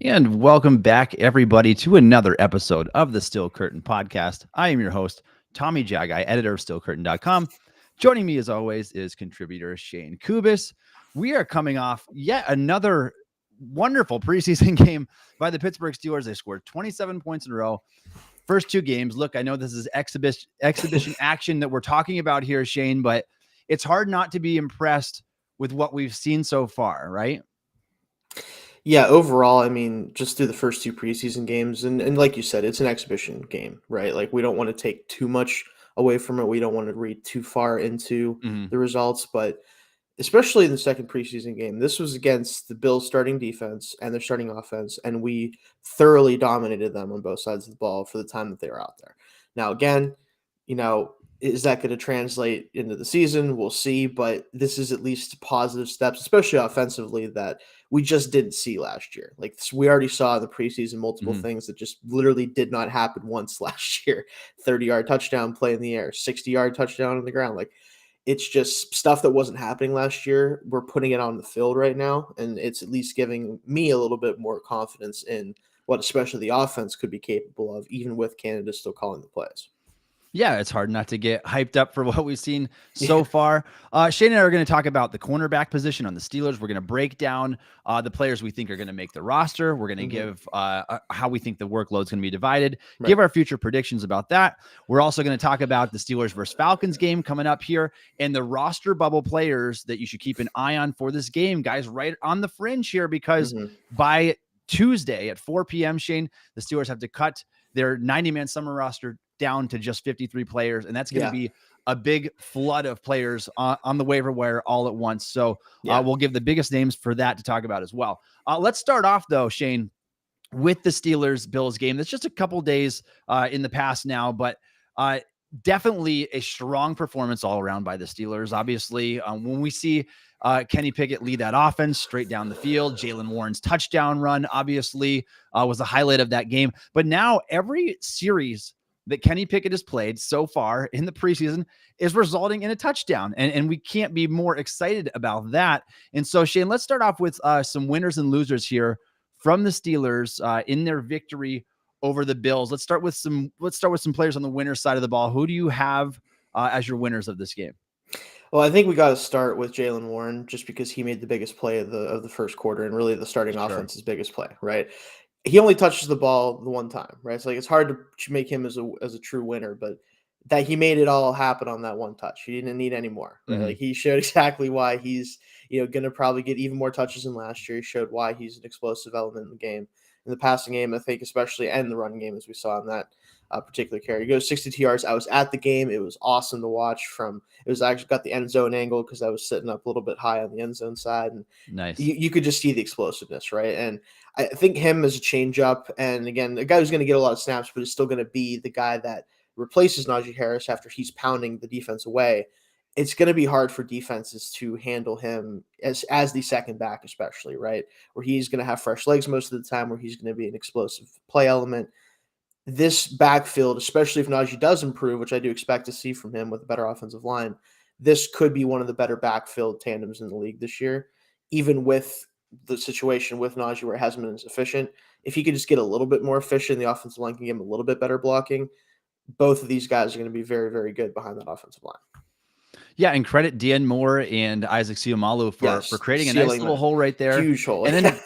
And welcome back, everybody, to another episode of the Steel Curtain Podcast. I am your host, Tommy Jaggi, editor of SteelCurtain.com. Joining me, as always, is contributor Shayne Kubas. We are coming off yet another wonderful preseason game by the Pittsburgh Steelers. They scored 27 points in a row. First two games. Look, I know this is exhibition action that we're talking about here, Shayne, but it's hard not to be impressed with what we've seen so far, right? Yeah, overall, I mean, just through the first two preseason games, and like you said, it's an exhibition game, right? Like, we don't want to take too much away from it. We don't want to read too far into the results, but especially in the second preseason game, this was against the Bills' starting defense and their starting offense, and we thoroughly dominated them on both sides of the ball for the time that they were out there. Now, again, is that going to translate into the season? We'll see, but this is at least positive steps, especially offensively, that we just didn't see last year. Like, we already saw in the preseason multiple things that just literally did not happen once last year. 30-yard touchdown play in the air, 60-yard touchdown on the ground. Like, it's just stuff that wasn't happening last year. We're putting it on the field right now, and it's at least giving me a little bit more confidence in what especially the offense could be capable of, even with Canada still calling the plays. Yeah, it's hard not to get hyped up for what we've seen so far. Shayne and I are going to talk about the cornerback position on the Steelers. We're going to break down the players we think are going to make the roster. We're going to give how we think the workload is going to be divided, give our future predictions about that. We're also going to talk about the Steelers versus Falcons game coming up here and the roster bubble players that you should keep an eye on for this game, guys, right on the fringe here, because by Tuesday at 4 p.m., Shayne, the Steelers have to cut their 90-man summer roster down to just 53 players, and that's going to be a big flood of players on the waiver wire all at once. So we'll give the biggest names for that to talk about as well. Let's start off, though, Shayne, with the Steelers-Bills game. That's just a couple days in the past now, but definitely a strong performance all around by the Steelers. Obviously, when we see Kenny Pickett lead that offense straight down the field, Jaylen Warren's touchdown run obviously was the highlight of that game. But now every series that Kenny Pickett has played so far in the preseason is resulting in a touchdown. And we can't be more excited about that. And so, Shayne, let's start off with some winners and losers here from the Steelers in their victory over the Bills. Let's start with some players on the winner's side of the ball. Who do you have as your winners of this game? Well, I think we got to start with Jaylen Warren just because he made the biggest play of the first quarter and really the starting offense's biggest play, right? He only touches the ball the one time, right? So, like, it's hard to make him as a true winner, but that he made it all happen on that one touch. He didn't need any more, right? Like, he showed exactly why he's, going to probably get even more touches than last year. He showed why he's an explosive element in the game. In the passing game, I think, especially, and the running game, as we saw in that particular carry. He goes 62 yards. I was at the game. It was awesome to watch it was actually got the end zone angle because I was sitting up a little bit high on the end zone side. And nice. You could just see the explosiveness, right? And I think him as a change-up, and again, a guy who's going to get a lot of snaps, but is still going to be the guy that replaces Najee Harris after he's pounding the defense away. It's going to be hard for defenses to handle him as the second back, especially, right? Where he's going to have fresh legs most of the time, where he's going to be an explosive play element. This backfield, especially if Najee does improve, which I do expect to see from him with a better offensive line, this could be one of the better backfield tandems in the league this year, even with the situation with Najee where it hasn't been as efficient. If he could just get a little bit more efficient, the offensive line can give him a little bit better blocking. Both of these guys are going to be very, very good behind that offensive line. Yeah, and credit Dan Moore and Isaac Seumalo for creating a nice little hole right there. Huge hole. And then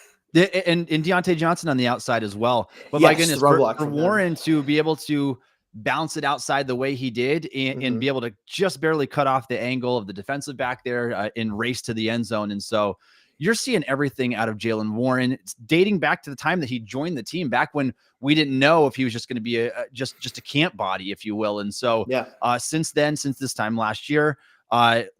and Deontay Johnson on the outside as well. But my goodness, for Warren to be able to bounce it outside the way he did and be able to just barely cut off the angle of the defensive back there and race to the end zone. And so you're seeing everything out of Jaylen Warren. It's dating back to the time that he joined the team, back when we didn't know if he was just going to be just a camp body, if you will. And so since this time last year,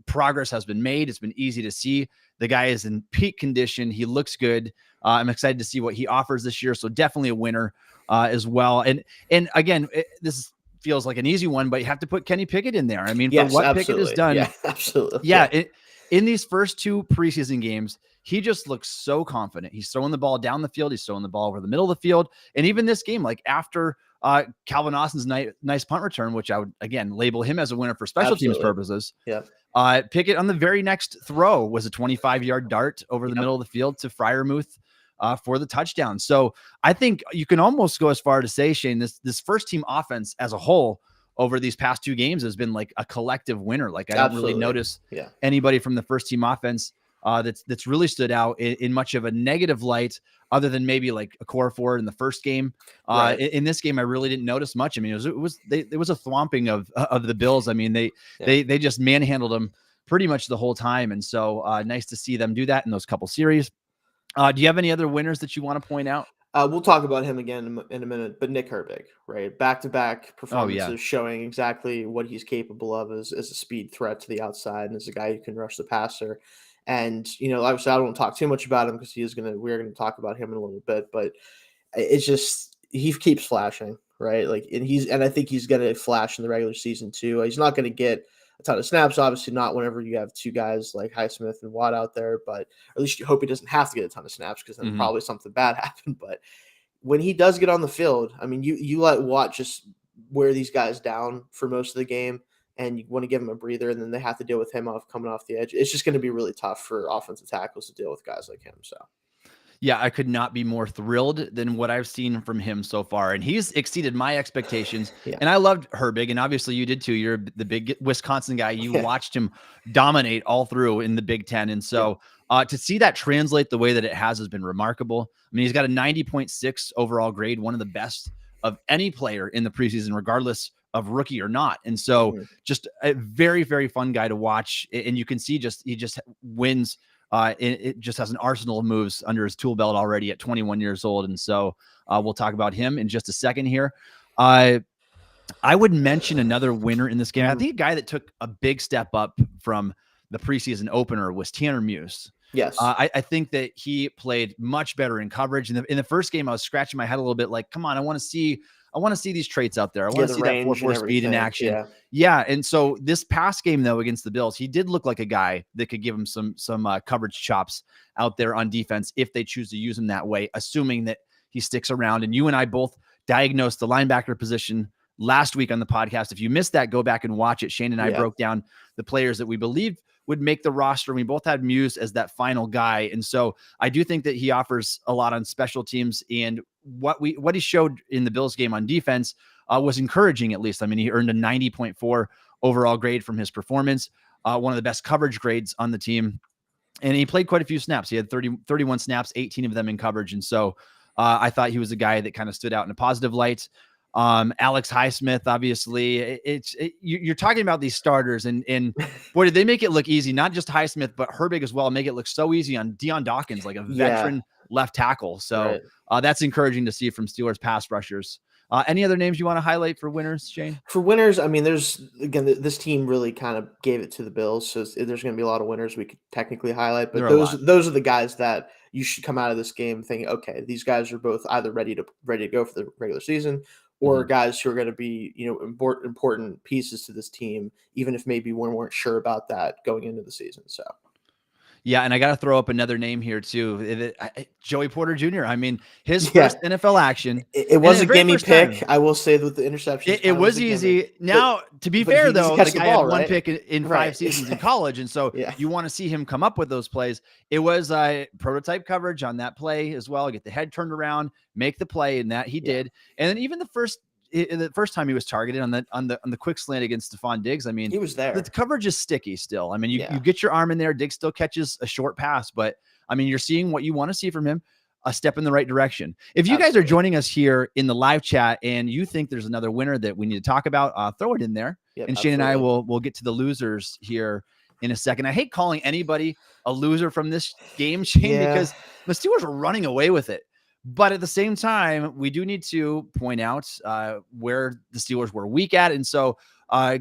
progress has been made. It's been easy to see. The guy is in peak condition. He looks good. I'm excited to see what he offers this year. So definitely a winner as well. And again, this feels like an easy one, but you have to put Kenny Pickett in there. I mean, for what Pickett has done. Yeah, absolutely. Yeah. In these first two preseason games, he just looks so confident. He's throwing the ball down the field. He's throwing the ball over the middle of the field. And even this game, like after Calvin Austin's nice punt return, which I would, again, label him as a winner for special teams purposes. Yeah. Pickett on the very next throw was a 25-yard dart over the middle of the field to Freiermuth. for the touchdown. So I think you can almost go as far to say, Shayne, this first team offense as a whole over these past 2 games has been like a collective winner. Like I don't really Absolutely. notice Yeah. anybody from the first team offense that's really stood out in much of a negative light, other than maybe like a core forward in the first game. Right. In this game, I really didn't notice much. I mean, it was a thwomping of the Bills. I mean, Yeah. they just manhandled them pretty much the whole time, and so nice to see them do that in those couple series. Do you have any other winners that you want to point out? We'll talk about him again in a minute, but Nick Herbig, right? Back-to-back Oh yeah, performances showing exactly what he's capable of as a speed threat to the outside and as a guy who can rush the passer. And, obviously I don't want to talk too much about him because we're going to talk about him in a little bit, but it's just, he keeps flashing, right? Like, and I think he's going to flash in the regular season too. He's not going to get a ton of snaps, obviously not whenever you have 2 guys like Highsmith and Watt out there, but at least you hope he doesn't have to get a ton of snaps because then probably something bad happened. But when he does get on the field, I mean, you let Watt just wear these guys down for most of the game, and you want to give him a breather, and then they have to deal with him coming off the edge. It's just going to be really tough for offensive tackles to deal with guys like him. So. Yeah, I could not be more thrilled than what I've seen from him so far. And he's exceeded my expectations. Yeah. And I loved Herbig. And obviously you did too. You're the big Wisconsin guy. You Yeah. watched him dominate all through in the Big Ten. And so to see that translate the way that it has been remarkable. I mean, he's got a 90.6 overall grade, one of the best of any player in the preseason, regardless of rookie or not. And so just a very, very fun guy to watch. And you can see he just wins. It just has an arsenal of moves under his tool belt already at 21 years old. And so we'll talk about him in just a second here. I would mention another winner in this game. I think a guy that took a big step up from the preseason opener was Tanner Muse. Yes. I think that he played much better in coverage. In the first game, I was scratching my head a little bit like, come on, I want to see these traits out there. I want to see that 4.4 speed in action. Yeah. And so this past game, though, against the Bills, he did look like a guy that could give him some coverage chops out there on defense if they choose to use him that way, assuming that he sticks around. And you and I both diagnosed the linebacker position last week on the podcast. If you missed that, go back and watch it. Shayne and I broke down the players that we believe would make the roster. We both had Muse as that final guy. And so I do think that he offers a lot on special teams, and what he showed in the Bills game on defense was encouraging, at least. I mean, he earned a 90.4 overall grade from his performance, one of the best coverage grades on the team. And he played quite a few snaps. He had 31 snaps, 18 of them in coverage. And so I thought he was a guy that kind of stood out in a positive light. Alex Highsmith, obviously, you're talking about these starters, and boy, did they make it look easy. Not just Highsmith, but Herbig as well. Make it look so easy on Deion Dawkins, like a veteran left tackle. So that's encouraging to see from Steelers pass rushers. Any other names you want to highlight for winners, Shayne? For winners, I mean, this team really kind of gave it to the Bills, so there's going to be a lot of winners we could technically highlight, but those are the guys that you should come out of this game thinking, okay, these guys are both either ready to go for the regular season, or guys who are going to be, important pieces to this team, even if maybe we weren't sure about that going into the season. So. Yeah, and I got to throw up another name here too, Joey Porter Jr. I mean, his first NFL action. It was a gimme pick. I will say with the interception, it was easy. Now, to be fair though, the guy had one pick in 5 seasons in college, and so you want to see him come up with those plays. It was prototype coverage on that play as well. Get the head turned around, make the play, and that he did. And then even the first time he was targeted on the quick slant against Stephon Diggs, I mean, he was there. The coverage is sticky still. I mean, you get your arm in there. Diggs still catches a short pass, but I mean, you're seeing what you want to see from him, a step in the right direction. If you guys are joining us here in the live chat and you think there's another winner that we need to talk about, throw it in there. And Shayne and I will get to the losers here in a second. I hate calling anybody a loser from this game, Shayne, because the Steelers are running away with it. But at the same time, we do need to point out where the Steelers were weak at. And so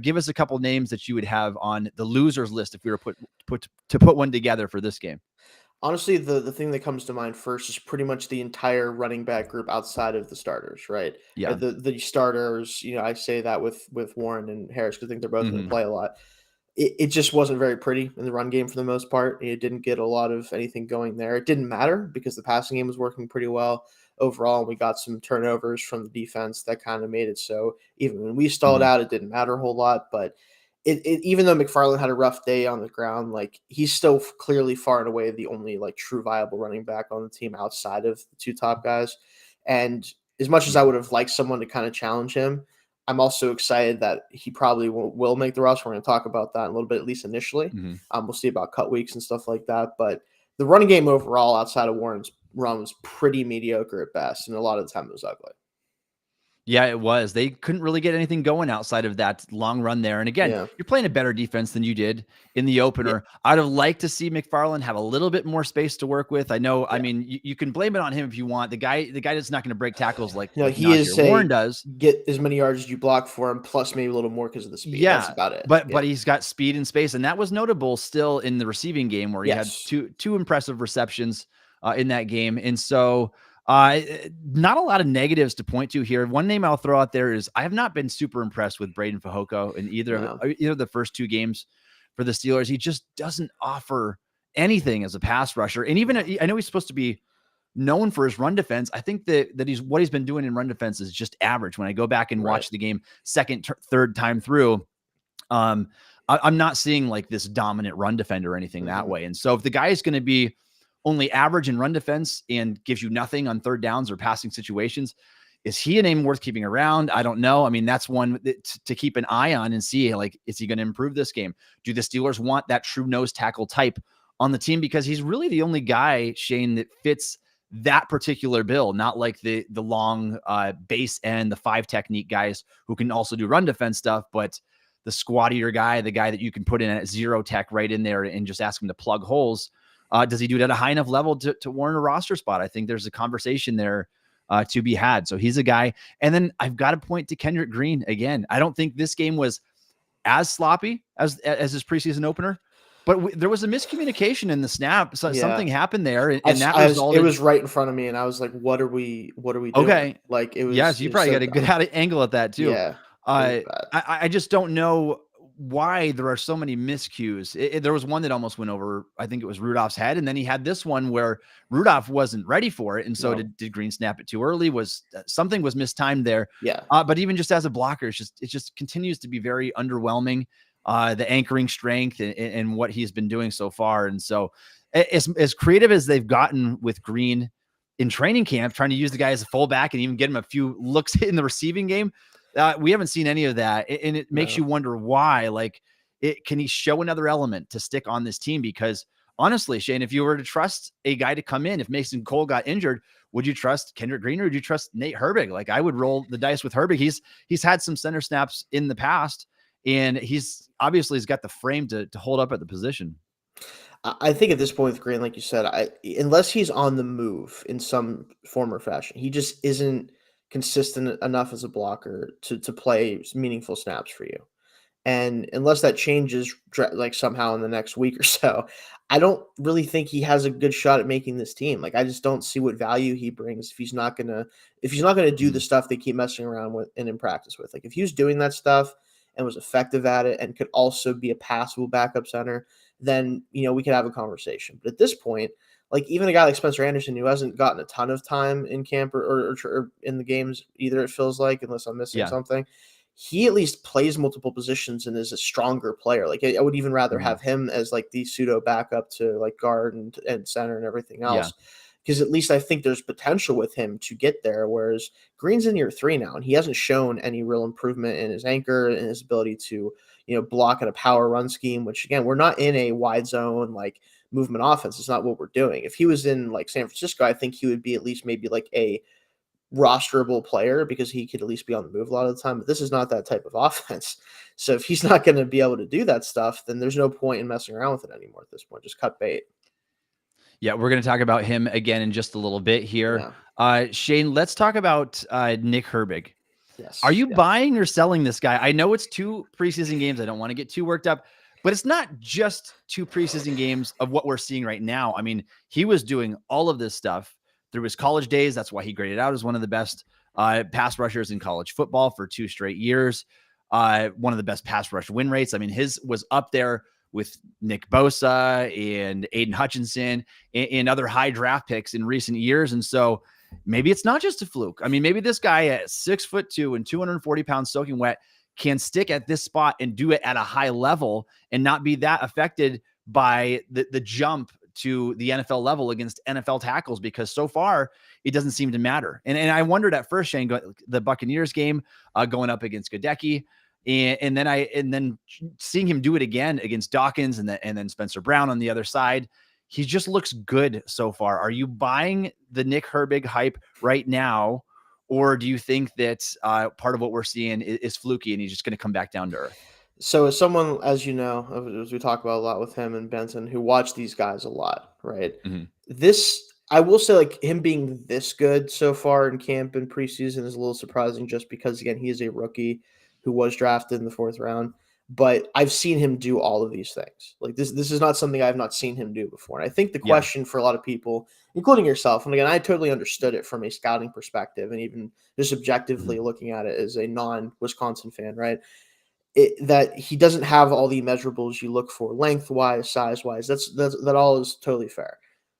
give us a couple names that you would have on the losers list if we were to put one together for this game. Honestly, the thing that comes to mind first is pretty much the entire running back group outside of the starters, right? Yeah. The starters, I say that with Warren and Harris because I think they're both going to play a lot. It just wasn't very pretty in the run game for the most part. It didn't get a lot of anything going there. It didn't matter because the passing game was working pretty well overall. And we got some turnovers from the defense that kind of made it so even when we stalled out, it didn't matter a whole lot. But even though McFarland had a rough day on the ground, like he's still clearly far and away the only like true viable running back on the team outside of the two top guys. And as much as I Yeah. would have liked someone to kind of challenge him, I'm also excited that he probably will make the roster. We're going to talk about that in a little bit, at least initially. Mhm. We'll see about cut weeks and stuff like that. But the running game overall, outside of Warren's run, was pretty mediocre at best, and a lot of the time it was ugly. Yeah, it was. They couldn't really get anything going outside of that long run there. And again, Yeah. you're playing a better defense than you did in the Yeah. opener. I'd have liked to see McFarland have a little bit more space to work with. I know, I Yeah. mean, you can blame it on him if you want. The guy that's not going to break tackles like He is Najee Warren does. get as many yards as you block for him, plus maybe a little more because of the speed. That's Yeah, about it. but he's got speed and space, and that was notable still in the receiving game where he had Yes. two impressive receptions in that game. And so not a lot of negatives to point to here. One name I'll throw out there is I have not been super impressed with Braden Fajoko in either of the first two games for the Steelers. He just doesn't offer anything as a pass rusher. And even I know he's supposed to be known for his run defense. I think that what he's been doing in run defense is just average. When I go back and watch the game second, third time through, I'm not seeing like this dominant run defender or anything that way. And so if the guy is going to be only average in run defense and gives you nothing on third downs or passing situations, is he a name worth keeping around? I don't know. I mean, that's one to keep an eye on and see, like, is he going to improve this game? Do the Steelers want that true nose tackle type on the team? Because he's really the only guy, Shayne, that fits that particular bill, not like the long base end, the 5 technique guys who can also do run defense stuff, but the squattier guy, the guy that you can put in at 0 tech right in there and just ask him to plug holes. Does he do it at a high enough level to warrant a roster spot? I think there's a conversation there to be had. So he's a guy. And then I've got to point to Kendrick Green again. I don't think this game was as sloppy as his preseason opener, but there was a miscommunication in the snap. So something happened there, and that resulted. It was right in front of me, and I was like, "What are we doing?" Okay, like it was. Yes, you probably got a good angle at that too. Yeah, I just don't know why there are so many miscues. There was one that almost went over, I think it was Rudolph's head. And then he had this one where Rudolph wasn't ready for it. And so did Green snap it too early? Something was mistimed there. Yeah. But even just as a blocker, it just continues to be very underwhelming. The anchoring strength and what he's been doing so far. And so as creative as they've gotten with Green in training camp, trying to use the guy as a fullback and even get him a few looks in the receiving game, we haven't seen any of that. And it makes you wonder why. Like, can he show another element to stick on this team? Because honestly, Shayne, if you were to trust a guy to come in, if Mason Cole got injured, would you trust Kendrick Green or would you trust Nate Herbig? Like, I would roll the dice with Herbig. He's had some center snaps in the past, and he's got the frame to hold up at the position. I think at this point with Green, like you said, unless he's on the move in some form or fashion, he just isn't consistent enough as a blocker to play meaningful snaps for you. And unless that changes like somehow in the next week or so, I don't really think he has a good shot at making this team. Like, I just don't see what value he brings if he's not gonna do the stuff they keep messing around with and in practice with. Like, if he was doing that stuff and was effective at it and could also be a passable backup center, then we could have a conversation. But at this point, like, even a guy like Spencer Anderson, who hasn't gotten a ton of time in camp or in the games either, it feels like, unless I'm missing something, he at least plays multiple positions and is a stronger player. Like, I would even rather have him as like the pseudo backup to like guard and center and everything else. Because at least I think there's potential with him to get there. Whereas Green's in year 3 now, and he hasn't shown any real improvement in his anchor and his ability to, block at a power run scheme, which again, we're not in a wide zone, like, movement offense. It's not what we're doing. If he was in like San Francisco, I think he would be at least maybe like a rosterable player because he could at least be on the move a lot of the time. But this is not that type of offense. So if he's not going to be able to do that stuff, then there's no point in messing around with it anymore at this point. Just cut bait. Yeah, we're going to talk about him again in just a little bit here. Shayne, let's talk about Nick Herbig. Yes. Are you buying or selling this guy? I know it's 2 preseason games. I don't want to get too worked up, but it's not just 2 preseason games of what we're seeing right now. I mean, he was doing all of this stuff through his college days. That's why he graded out as one of the best pass rushers in college football for 2 straight years. One of the best pass rush win rates. I mean, his was up there with Nick Bosa and Aiden Hutchinson and other high draft picks in recent years. And so maybe it's not just a fluke. I mean, maybe this guy at 6'2" and 240 pounds soaking wet can stick at this spot and do it at a high level and not be that affected by the jump to the NFL level against NFL tackles, because so far it doesn't seem to matter. And I wondered at first, Shayne, the Buccaneers game going up against Gadecki, and then seeing him do it again against Dawkins and then Spencer Brown on the other side, he just looks good so far. Are you buying the Nick Herbig hype right now, or do you think that part of what we're seeing is fluky and he's just going to come back down to earth? So as someone, as you know, as we talk about a lot with him and Benson, who watch these guys a lot, right? Mm-hmm. This, I will say, like, him being this good so far in camp and preseason is a little surprising, just because, again, he is a rookie who was drafted in the 4th round. But I've seen him do all of these things. Like, this is not something I've not seen him do before. And I think the question for a lot of people, including yourself, and again, I totally understood it from a scouting perspective and even just objectively looking at it as a non-Wisconsin fan, right? That he doesn't have all the measurables you look for, length-wise, size-wise. That all is totally fair.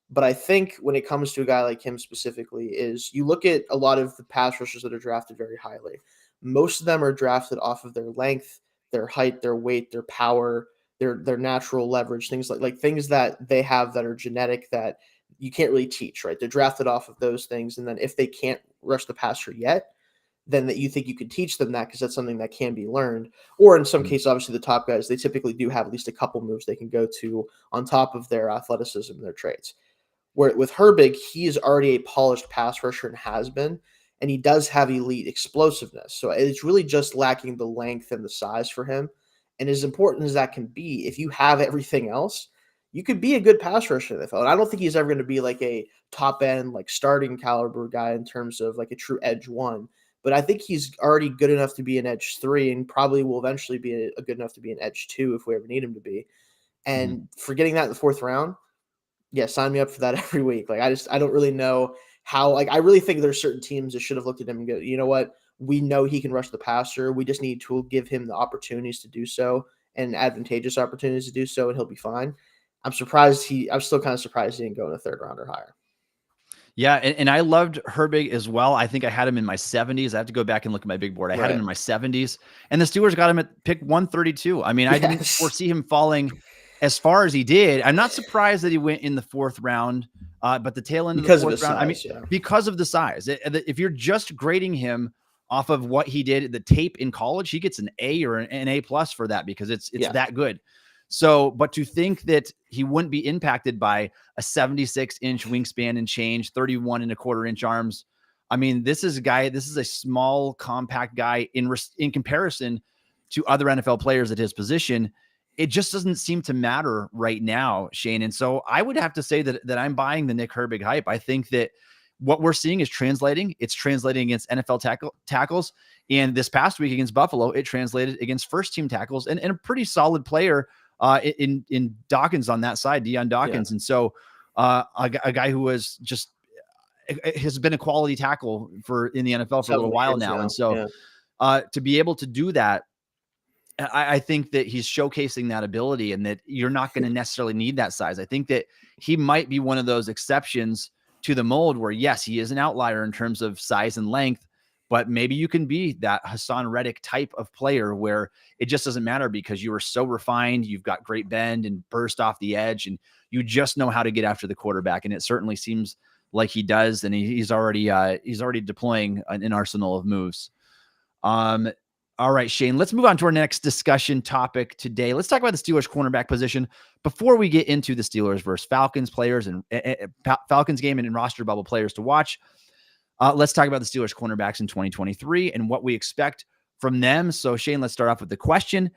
But I think when it comes to a guy like him specifically, is you look at a lot of the pass rushers that are drafted very highly. Most of them are drafted off of their length, their height, their weight, their power, their natural leverage, things like things that they have that are genetic that you can't really teach, right? They're drafted off of those things, and then if they can't rush the passer yet, then that you think you could teach them that because that's something that can be learned. Or in some cases, obviously the top guys, they typically do have at least a couple moves they can go to on top of their athleticism and their traits. Where with Herbig, he is already a polished pass rusher and has been, and he does have elite explosiveness. So it's really just lacking the length and the size for him. And as important as that can be, if you have everything else, you could be a good pass rusher in the NFL. And I don't think he's ever going to be like a top end, like starting caliber guy in terms of like a true edge one. But I think he's already good enough to be an edge 3 and probably will eventually be a good enough to be an edge 2 if we ever need him to be. And for getting that in the 4th round, yeah, sign me up for that every week. Like, I don't really know how, like, I really think there's certain teams that should have looked at him and go, you know what? We know he can rush the passer. We just need to give him the opportunities to do so and advantageous opportunities to do so, and he'll be fine. I'm still kind of surprised he didn't go in the 3rd round or higher. Yeah, and I loved Herbig as well. I think I had him in my 70s. I have to go back and look at my big board. I had him in my 70s, and the Steelers got him at pick 132. I mean, I didn't foresee him falling as far as he did. I'm not surprised that he went in the 4th round, but the tail end of the 4th round, I mean, because of the size. If you're just grading him off of what he did, the tape in college, he gets an A or an A+ for that because it's that good. So, but to think that he wouldn't be impacted by a 76-inch wingspan and change, 31.25-inch arms. I mean, this is a small, compact guy in comparison to other NFL players at his position. It just doesn't seem to matter right now, Shayne. And so I would have to say that I'm buying the Nick Herbig hype. I think that what we're seeing is translating. It's translating against NFL tackles. And this past week against Buffalo, it translated against first-team tackles and a pretty solid player in Dawkins on that side, Deion Dawkins. And so a guy who was just has been a quality tackle in the NFL for a little while now. And so to be able to do that, I think that he's showcasing that ability and that you're not going to necessarily need that size. I think that he might be one of those exceptions to the mold where, yes, he is an outlier in terms of size and length, but maybe you can be that Hassan Reddick type of player where it just doesn't matter because you are so refined. You've got great bend and burst off the edge, and you just know how to get after the quarterback. And it certainly seems like he does. And he's already deploying an arsenal of moves. All right, Shayne, let's move on to our next discussion topic today. Let's talk about the Steelers cornerback position before we get into the Steelers versus Falcons players and Falcons game and roster bubble players to watch. Let's talk about the Steelers cornerbacks in 2023 and what we expect from them. So, Shayne, let's start off with the question.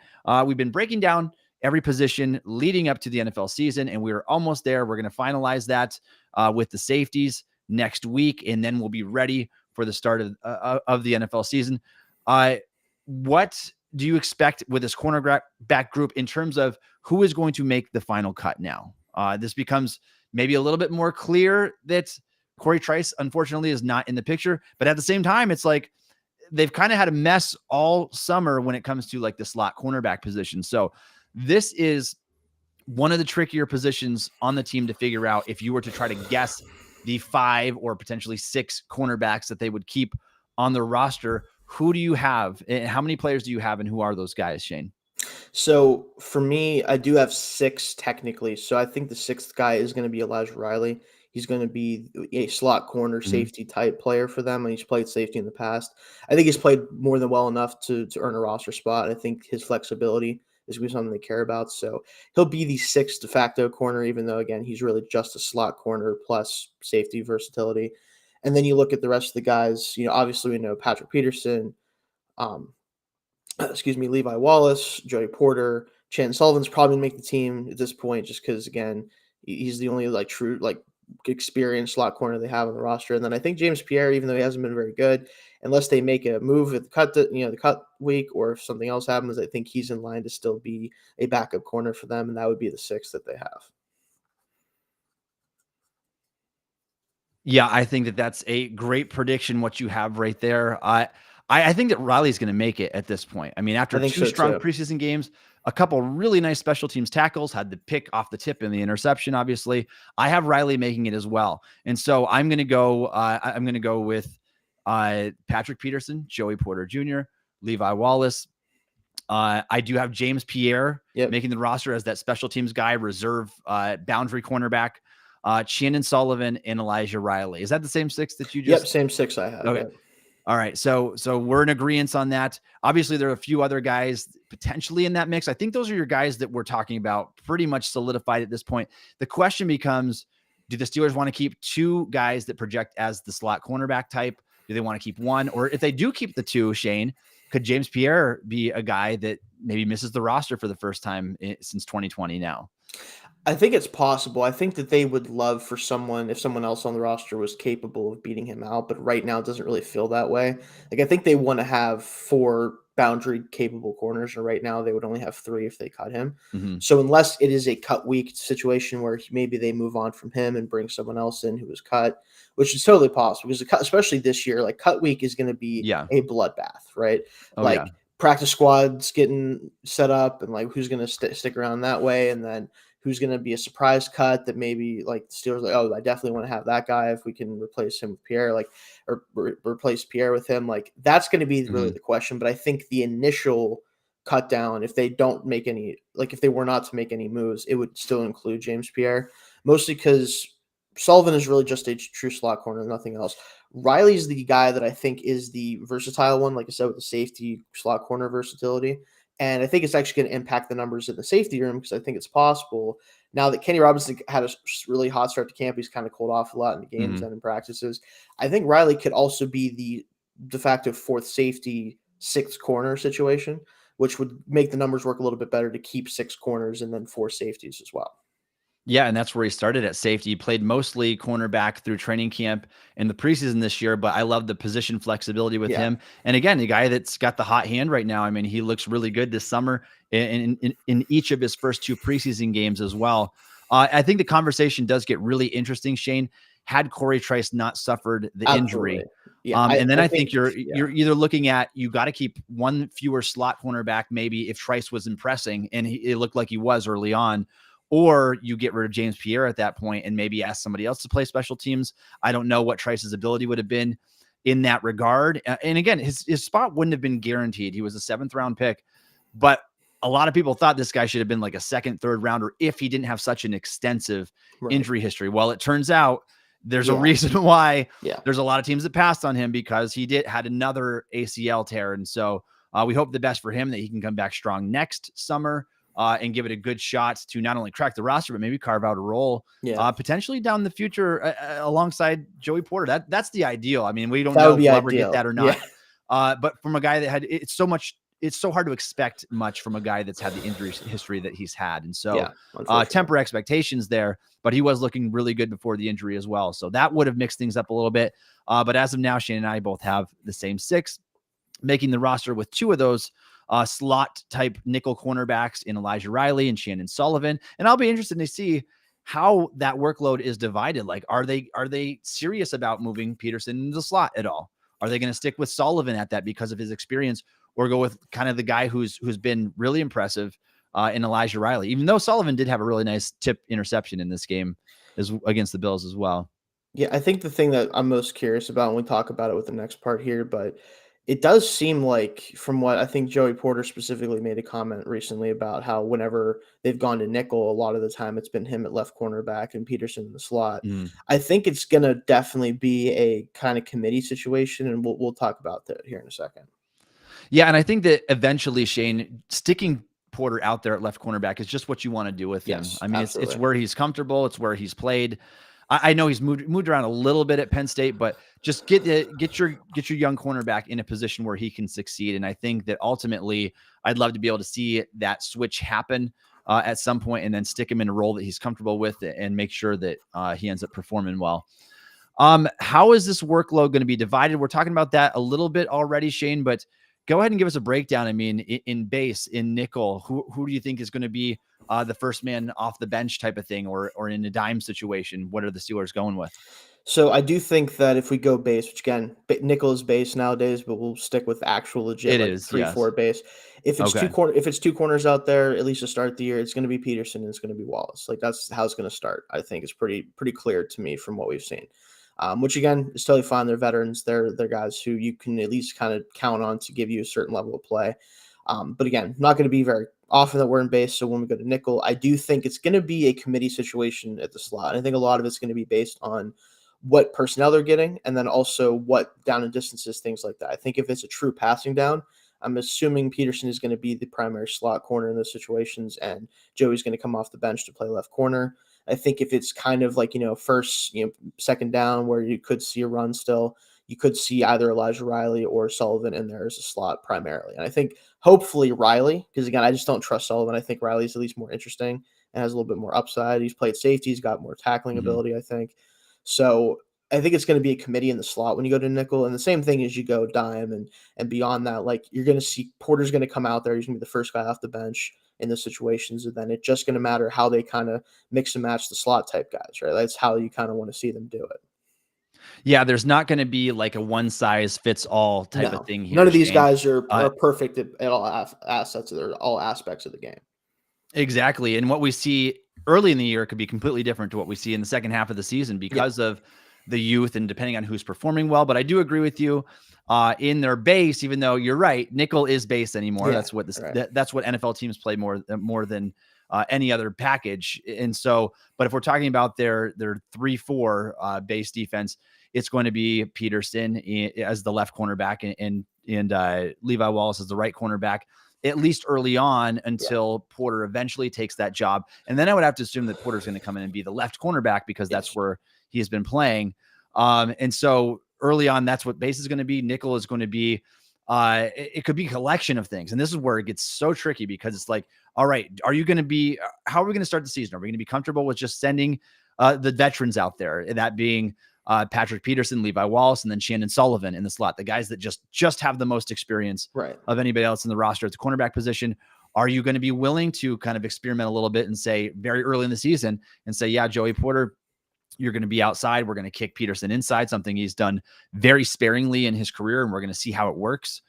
We've been breaking down every position leading up to the NFL season, and we're almost there. We're going to finalize that with the safeties next week, and then we'll be ready for the start of the NFL season. What do you expect with this cornerback group in terms of who is going to make the final cut now? This becomes maybe a little bit more clear that Corey Trice, unfortunately, is not in the picture. But at the same time, it's like they've kind of had a mess all summer when it comes to like the slot cornerback position. So this is one of the trickier positions on the team to figure out if you were to try to guess the 5 or potentially 6 cornerbacks that they would keep on their roster. who do you have? And how many players do you have, and who are those guys, Shayne? So for me, I do have six technically. So I think the sixth guy is going to be Elijah Riley. He's going to be a slot corner Mhm. safety type player for them, and he's played safety in the past. I think he's played more than well enough to earn a roster spot. I think his flexibility is going to be something they care about. So he'll be the sixth de facto corner, even though again he's really just a slot corner plus safety versatility. And then you look at the rest of the guys. Obviously we know Patrick Peterson. Um, excuse me, Levi Wallace, Joey Porter, Chan Sullivan's probably gonna make the team at this point, just because again, he's the only like true like experienced slot corner they have on the roster. And then I think James Pierre, even though he hasn't been very good, unless they make a move at the cut week, or if something else happens, I think he's in line to still be a backup corner for them, and that would be the sixth that they have. Yeah, I think that that's a great prediction, what you have right there. I think that Riley's going to make it at this point. I mean, I after think two so strong too. preseason games, a couple really nice special teams tackles, had the pick off the tip in the interception. Obviously, I have Riley making it as well, and so I'm going to go. I'm going to go with Patrick Peterson, Joey Porter Jr., Levi Wallace. I do have James Pierre Yep. making the roster as that special teams guy, reserve boundary cornerback. Shannon Sullivan and Elijah Riley. Is that the same six that you just? Yep, same six I have. Okay. Yep. All right. So we're in agreement on that. Obviously, there are a few other guys potentially in that mix. I think those are your guys that we're talking about pretty much solidified at this point. The question becomes, do the Steelers want to keep two guys that project as the slot cornerback type? Do they want to keep one? Or if they do keep the two, Shayne, could James Pierre be a guy that maybe misses the roster for the first time since 2020 now? I think it's possible. I think that they would love for someone, if someone else on the roster was capable of beating him out, but right now it doesn't really feel that way. Like I think they want to have four boundary capable corners, and right now they would only have three if they cut him. Mm-hmm. So unless it is a cut week situation where maybe they move on from him and bring someone else in who was cut, which is totally possible because especially this year, like cut week is going to be Yeah. a bloodbath, right? Oh, Like yeah. practice squads getting set up and like who's going to stick around that way, and then who's going to be a surprise cut that maybe like the Steelers like, oh, I definitely want to have that guy if we can replace him with Pierre, like or replace Pierre with him. Like that's going to be really Mm-hmm. the question. But I think the initial cut down, if they don't make any, like if they were not to make any moves, it would still include James Pierre, mostly because Sullivan is really just a true slot corner, nothing else. Riley's the guy that I think is the versatile one, like I said, with the safety slot corner versatility. And I think it's actually going to impact the numbers in the safety room because I think it's possible now that Kenny Robinson had a really hot start to camp. He's kind of cooled off a lot in the games Mm-hmm. and in practices. I think Riley could also be the de facto fourth safety, sixth corner situation, which would make the numbers work a little bit better to keep six corners and then four safeties as well. Yeah, and that's where he started at safety. He played mostly cornerback through training camp in the preseason this year, but I love the position flexibility with him. And again, the guy that's got the hot hand right now. I mean, he looks really good this summer in each of his first two preseason games as well. I think the conversation does get really interesting, Shayne. Had Corey Trice not suffered the injury, and then I think you're either looking at you got to keep one fewer slot cornerback, maybe if Trice was impressing and it looked like he was early on, or you get rid of James Pierre at that point and maybe ask somebody else to play special teams. I don't know what Trice's ability would have been in that regard. And again, his spot wouldn't have been guaranteed. He was a 7th round pick, but a lot of people thought this guy should have been like a 2nd, 3rd rounder if he didn't have such an extensive injury history. Well, it turns out there's a reason why there's a lot of teams that passed on him because he had another ACL tear. And so we hope the best for him, that he can come back strong next summer. And give it a good shot to not only crack the roster, but maybe carve out a role potentially down the future alongside Joey Porter. That's the ideal. I mean, we don't know if we'll ever get that or not. But from a guy that had, it's so hard to expect much from a guy that's had the injury history that he's had. And so temper expectations there, but he was looking really good before the injury as well. So that would have mixed things up a little bit. But as of now, Shane and I both have the same 6, making the roster with 2 of those slot type nickel cornerbacks in Elijah Riley and Shannon Sullivan. And I'll be interested to see how that workload is divided. Like, are they serious about moving Peterson into the slot at all? Are they going to stick with Sullivan at that because of his experience, or go with kind of the guy who's been really impressive in Elijah Riley, even though Sullivan did have a really nice tip interception in this game against the Bills as well. Yeah, I think the thing that I'm most curious about, and we talk about it with the next part here, but It does seem like, from what I think Joey Porter specifically made a comment recently about how whenever they've gone to nickel, a lot of the time it's been him at left cornerback and Peterson in the slot. Mm. I think it's gonna definitely be a kind of committee situation, and we'll talk about that here in a second. Yeah, and I think that eventually, Shayne, sticking Porter out there at left cornerback is just what you want to do with him. Yes, I mean, it's absolutely. where he's comfortable. It's where he's played. I know he's moved around a little bit at Penn State, but just get your young cornerback in a position where he can succeed. And I think that ultimately, I'd love to be able to see that switch happen at some point, and then stick him in a role that he's comfortable with, and make sure that he ends up performing well. How is this workload going to be divided? We're talking about that a little bit already, Shayne, but go ahead and give us a breakdown. I mean, in base, in nickel, who do you think is going to be the first man off the bench type of thing, or in a dime situation? What are the Steelers going with? So I do think that if we go base, which again, nickel is base nowadays, but we'll stick with actual legit It like is, three yes. four base. Okay. If it's two corners out there, at least to start the year, it's going to be Peterson and it's going to be Wallace. Like that's how it's going to start. I think it's pretty clear to me from what we've seen. Which again is totally fine. They're veterans. They're guys who you can at least kind of count on to give you a certain level of play. But again, not going to be very often that we're in base. So when we go to nickel, I do think it's going to be a committee situation at the slot. I think a lot of it's going to be based on what personnel they're getting, and then also what down and distances, things like that. I think if it's a true passing down, I'm assuming Peterson is going to be the primary slot corner in those situations, and Joey's going to come off the bench to play left corner. I think if it's kind of like, first, second down where you could see a run still, you could see either Elijah Riley or Sullivan in there as a slot primarily. And I think hopefully Riley, because again, I just don't trust Sullivan. I think Riley's at least more interesting and has a little bit more upside. He's played safety. He's got more tackling Mhm. ability, I think. So I think it's going to be a committee in the slot when you go to nickel, and the same thing as you go dime and beyond that. Like you're going to see Porter's going to come out there. He's going to be the first guy off the bench in those situations, and then it's just going to matter how they kind of mix and match the slot type guys, right? That's how you kind of want to see them do it. Yeah, there's not going to be like a one size fits all type of No, thing none here, of these Shayne. guys Uh, are perfect at all assets. They're all aspects of the game. Exactly. And what we see early in the year could be completely different to what we see in the second half of the season Yeah, because of the youth and depending on who's performing well. But I do agree with you in their base, even though you're right, nickel is base anymore. yeah, That's what right. that's what NFL teams play more than any other package. And so, but if we're talking about their 3-4 base defense, it's going to be Peterson as the left cornerback and Levi Wallace as the right cornerback, at least early on, Yeah, until Porter eventually takes that job. And then I would have to assume that Porter's going to come in and be the left cornerback because that's yes, where he has been playing. And so early on, that's what base is going to be. Nickel is going to be, it could be a collection of things. And this is where it gets so tricky because it's like, all right, are you going to be, how are we going to start the season? Are we going to be comfortable with just sending the veterans out there? That being Patrick Peterson, Levi Wallace, and then Shannon Sullivan in the slot, the guys that just have the most experience right. of anybody else in the roster at the cornerback position. Are you going to be willing to kind of experiment a little bit and say very early in the season and say, yeah, Joey Porter, you're going to be outside. We're going to kick Peterson inside, something he's done very sparingly in his career, and we're going to see how it works.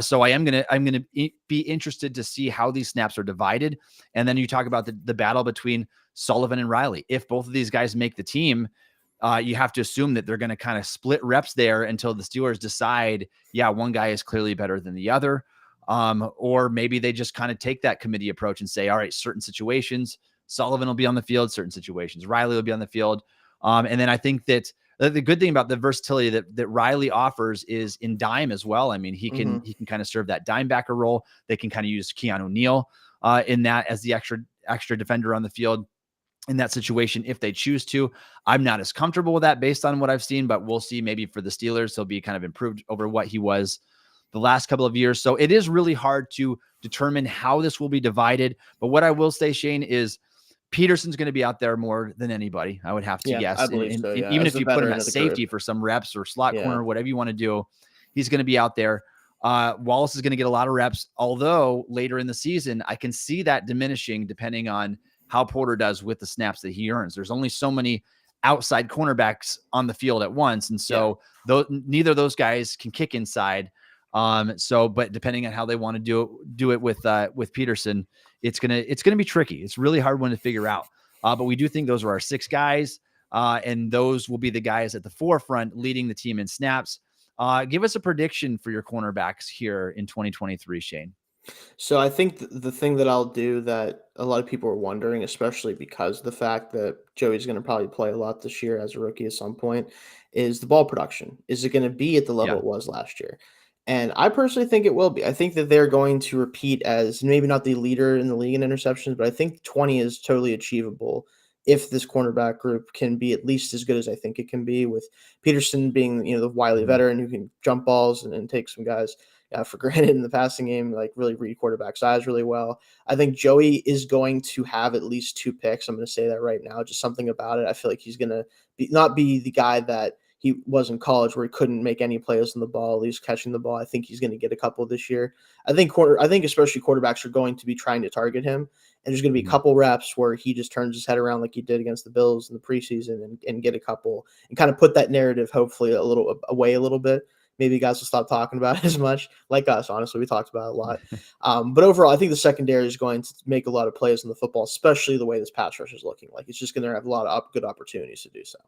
So I'm going to be interested to see how these snaps are divided. And then you talk about the battle between Sullivan and Riley. If both of these guys make the team, you have to assume that they're going to kind of split reps there until the Steelers decide, yeah, one guy is clearly better than the other. Or maybe they just kind of take that committee approach and say, all right, certain situations, Sullivan will be on the field, certain situations, Riley will be on the field. And then I think that the good thing about the versatility that Riley offers is in dime as well. I mean, he can kind of serve that dime backer role. They can kind of use Keanu Neal in that as the extra defender on the field in that situation if they choose to. I'm not as comfortable with that based on what I've seen, but we'll see. Maybe for the Steelers, he'll be kind of improved over what he was the last couple of years. So it is really hard to determine how this will be divided. But what I will say, Shayne, is Peterson's going to be out there more than anybody, I would have to Yeah, I guess. believe so. And Yeah, even as if the you put him veteran at of the group. safety for some reps or slot Yeah, corner, whatever you want to do, he's going to be out there. Wallace is going to get a lot of reps, although later in the season, I can see that diminishing depending on how Porter does with the snaps that he earns. There's only so many outside cornerbacks on the field at once. And yeah, so neither of those guys can kick inside. But depending on how they want to do it with Peterson, it's gonna be tricky. It's really hard one to figure out. But we do think those are our 6 guys, and those will be the guys at the forefront leading the team in snaps. Give us a prediction for your cornerbacks here in 2023, Shayne. So I think the thing that I'll do that a lot of people are wondering, especially because of the fact that Joey's going to probably play a lot this year as a rookie at some point, is the ball production. Is it going to be at the level Yeah. it was last year? And I personally think it will be. I think that they're going to repeat as maybe not the leader in the league in interceptions, but I think 20 is totally achievable if this cornerback group can be at least as good as I think it can be, with Peterson being, the wily Mhm. veteran who can jump balls and take some guys for granted in the passing game, like really read quarterback size really well. I think Joey is going to have at least 2 picks. I'm going to say that right now. Just something about it. I feel like he's going to not be the guy that he was in college where he couldn't make any plays on the ball, at least catching the ball. I think he's going to get a couple this year. I think especially quarterbacks are going to be trying to target him. And there's going to be a Mhm. couple reps where he just turns his head around like he did against the Bills in the preseason and get a couple and kind of put that narrative hopefully a little away a little bit. Maybe guys will stop talking about it as much, like us. Honestly, we talked about it a lot. But overall, I think the secondary is going to make a lot of plays in the football, especially the way this pass rush is looking. Like it's just going to have a lot of good opportunities to do so.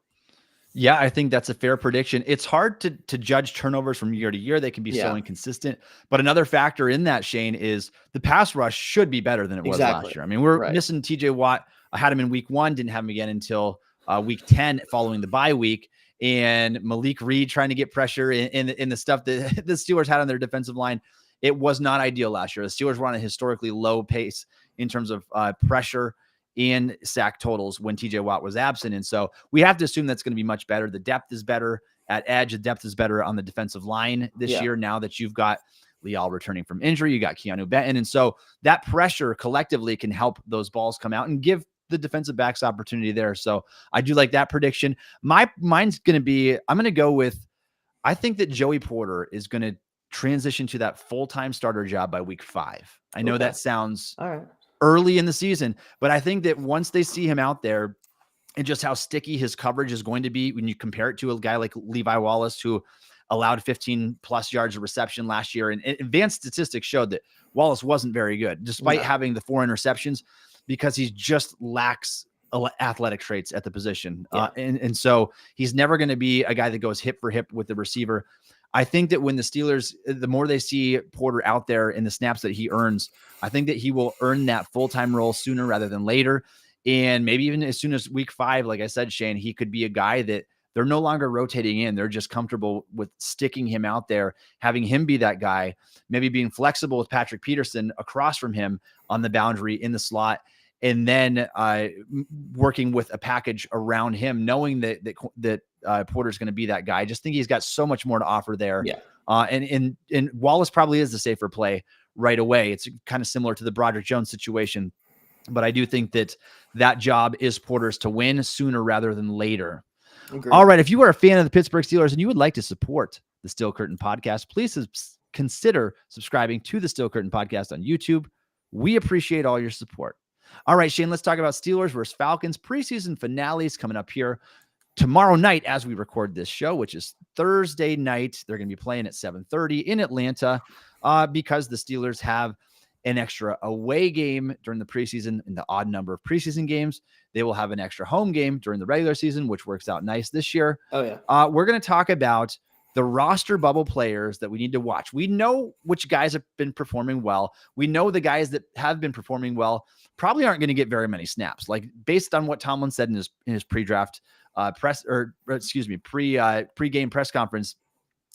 Yeah, I think that's a fair prediction. It's hard to judge turnovers from year to year. They can be so inconsistent. But another factor in that, Shayne, is the pass rush should be better than it was last year. I mean, we're missing TJ Watt. I had him in week 1, didn't have him again until week 10 following the bye week. And Malik Reed trying to get pressure in the stuff that the Steelers had on their defensive line. It was not ideal last year. The Steelers were on a historically low pace in terms of pressure and sack totals when TJ Watt was absent. And so we have to assume that's going to be much better. The depth is better at edge. The depth is better on the defensive line this year. Now that you've got Leal returning from injury, you got Keanu Benton. And so that pressure collectively can help those balls come out and give the defensive backs opportunity there. So I do like that prediction. Mine's going to be, I'm going to go with, I think that Joey Porter is going to transition to that full-time starter job by week 5. I know that sounds all right early in the season, but I think that once they see him out there and just how sticky his coverage is going to be when you compare it to a guy like Levi Wallace, who allowed 15 plus yards of reception last year. And advanced statistics showed that Wallace wasn't very good, despite having the 4 interceptions, because he just lacks athletic traits at the position. And so he's never going to be a guy that goes hip for hip with the receiver. I think that when the Steelers, the more they see Porter out there in the snaps that he earns, I think that he will earn that full-time role sooner rather than later. And maybe even as soon as week 5, like I said, Shayne, he could be a guy that they're no longer rotating in. They're just comfortable with sticking him out there, having him be that guy, maybe being flexible with Patrick Peterson across from him on the boundary in the slot. And then working with a package around him, knowing that Porter's going to be that guy. I just think he's got so much more to offer there. And Wallace probably is the safer play right away. It's kind of similar to the Broderick Jones situation, but I do think that job is Porter's to win sooner rather than later. Agreed. All right. If you are a fan of the Pittsburgh Steelers and you would like to support the Steel Curtain Podcast, please consider subscribing to the Steel Curtain Podcast on YouTube. We appreciate all your support. All right, Shayne, let's talk about Steelers versus Falcons. Preseason finales coming up here tomorrow night as we record this show, which is Thursday night. They're going to be playing at 7:30 in Atlanta because the Steelers have an extra away game during the preseason in the odd number of preseason games. They will have an extra home game during the regular season, which works out nice this year. We're going to talk about the roster bubble players that we need to watch. We know which guys have been performing well. We know the guys that have been performing well probably aren't going to get very many snaps. Like based on what Tomlin said in his pre-draft pre-game press conference,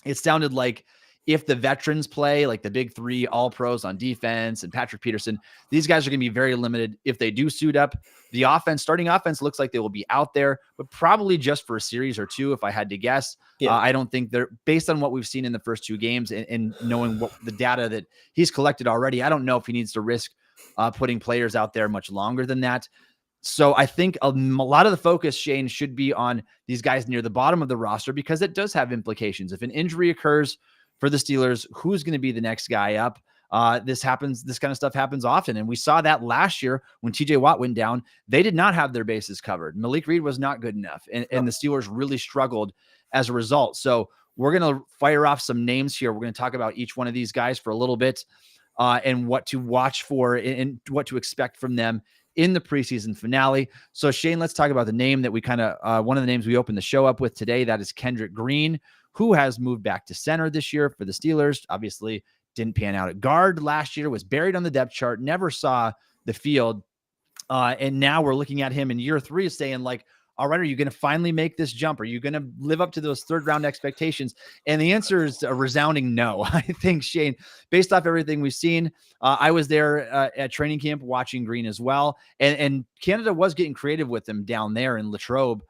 it sounded like if the veterans play, like the big 3 all pros on defense and Patrick Peterson, these guys are going to be very limited. If they do suit up, the starting offense looks like they will be out there, but probably just for a series or 2, if I had to guess. I don't think they're, based on what we've seen in the first 2 games and knowing what the data that he's collected already, I don't know if he needs to risk putting players out there much longer than that. So I think a lot of the focus, Shayne, should be on these guys near the bottom of the roster, because it does have implications. If an injury occurs for the Steelers, who's going to be the next guy up? This kind of stuff happens often. And we saw that last year when TJ Watt went down. They did not have their bases covered. Malik Reed was not good enough. And the Steelers really struggled as a result. So we're going to fire off some names here. We're going to talk about each one of these guys for a little bit and what to watch for and what to expect from them in the preseason finale. So Shayne, let's talk about the name that we kind of, one of the names we opened the show up with today. That is Kendrick Green, who has moved back to center this year for the Steelers. Obviously didn't pan out at guard last year, was buried on the depth chart, never saw the field. And now we're looking at him in year 3 saying like, all right, are you going to finally make this jump? Are you going to live up to those 3rd round expectations? And the answer is a resounding no. I think, Shayne, based off everything we've seen, I was there at training camp watching Green as well. And Canada was getting creative with him down there in Latrobe,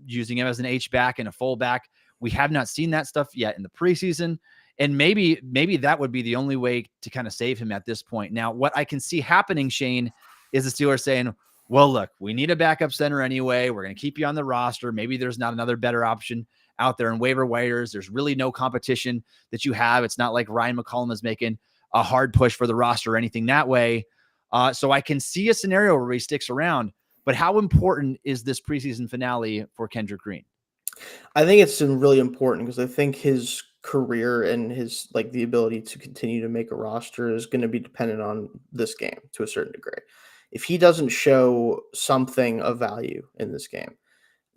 using him as an H-back and a fullback. We have not seen that stuff yet in the preseason. And maybe that would be the only way to kind of save him at this point. Now, what I can see happening, Shayne, is the Steelers saying, well, look, we need a backup center anyway. We're going to keep you on the roster. Maybe there's not another better option out there in waiver wires. There's really no competition that you have. It's not like Ryan McCollum is making a hard push for the roster or anything that way. So I can see a scenario where he sticks around. But how important is this preseason finale for Kendrick Green? I think it's really important because I think his career and his like the ability to continue to make a roster is going to be dependent on this game to a certain degree. If he doesn't show something of value in this game,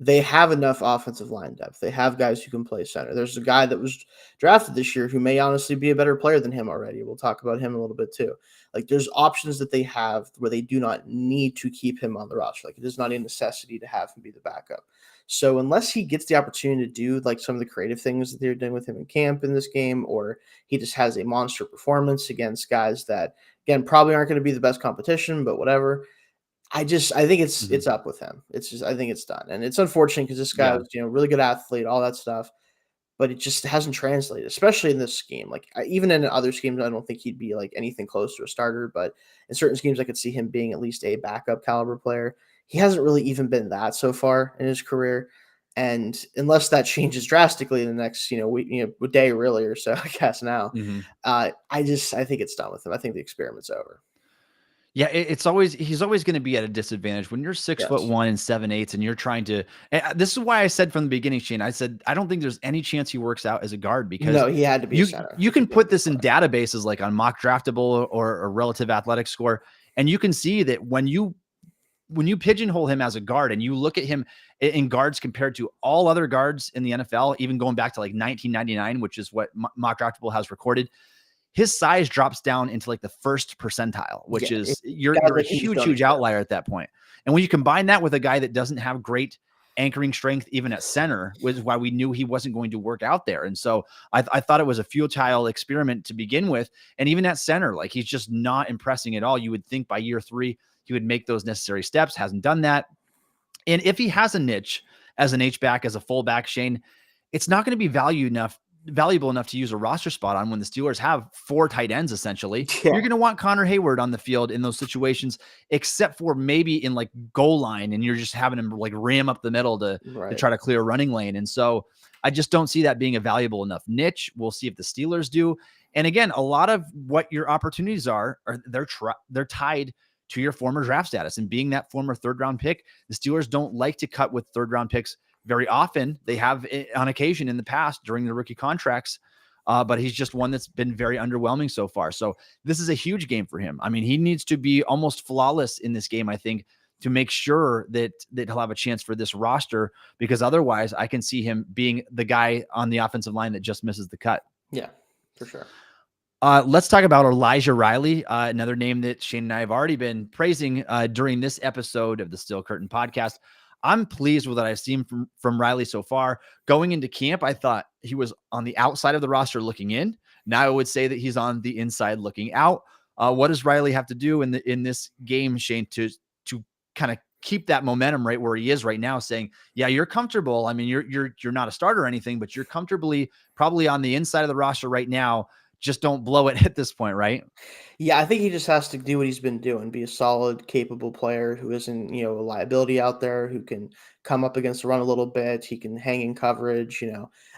they have enough offensive line depth. They have guys who can play center. There's a guy that was drafted this year who may honestly be a better player than him already. We'll talk about him a little bit too. Like there's options that they have where they do not need to keep him on the roster. Like it is not a necessity to have him be the backup. So unless he gets the opportunity to do like some of the creative things that they're doing with him in camp in this game, or he just has a monster performance against guys that, again, probably aren't going to be the best competition, but whatever. I think it's up with him. I think it's done. And it's unfortunate because this guy was, really good athlete, all that stuff, but it just hasn't translated, especially in this scheme. Like even in other schemes, I don't think he'd be like anything close to a starter, but in certain schemes, I could see him being at least a backup caliber player. He hasn't really even been that so far in his career. And unless that changes drastically in the next, day really or so, I guess now, I think it's done with him. I think the experiment's over. Yeah, he's always going to be at a disadvantage when you're 6'1" and 7'8", and you're trying to. This is why I said from the beginning, Shayne. I said I don't think there's any chance he works out as a guard because he had to be a center. You can put this in databases like on Mock Draftable or a Relative Athletic Score, and you can see that when you pigeonhole him as a guard and you look at him in guards compared to all other guards in the NFL, even going back to like 1999, which is what Mock Draftable has recorded. His size drops down into like the 1st percentile, which is you're a huge outlier at that point. And when you combine that with a guy that doesn't have great anchoring strength, even at center, which is why we knew he wasn't going to work out there. And so I thought it was a futile experiment to begin with. And even at center, like he's just not impressing at all. You would think by year 3, he would make those necessary steps. Hasn't done that. And if he has a niche as an H-back, as a fullback, Shayne, it's not going to be valuable enough to use a roster spot on when the Steelers have 4 tight ends, essentially. Yeah. You're going to want Connor Hayward on the field in those situations, except for maybe in like goal line, and you're just having him like ram up the middle to try to clear a running lane. And so I just don't see that being a valuable enough niche. We'll see if the Steelers do. And again, a lot of what your opportunities are they're tied to your former draft status, and being that former 3rd round pick, the Steelers don't like to cut with 3rd round picks very often. They have on occasion in the past during the rookie contracts, but he's just one that's been very underwhelming so far. So this is a huge game for him. I mean, he needs to be almost flawless in this game, I think, to make sure that he'll have a chance for this roster, because otherwise I can see him being the guy on the offensive line that just misses the cut. Yeah, for sure. Let's talk about Elijah Riley, another name that Shayne and I have already been praising during this episode of the Steel Curtain podcast. I'm pleased with what I've seen from Riley so far. Going into camp, I thought he was on the outside of the roster looking in. Now I would say that he's on the inside looking out. What does Riley have to do in this game, Shayne, to kind of keep that momentum right where he is right now, saying, yeah, you're comfortable. I mean, you're not a starter or anything, but you're comfortably probably on the inside of the roster right now. Just don't blow it at this point, right? Yeah, I think he just has to do what he's been doing, be a solid, capable player who isn't, a liability out there, who can come up against the run a little bit. He can hang in coverage,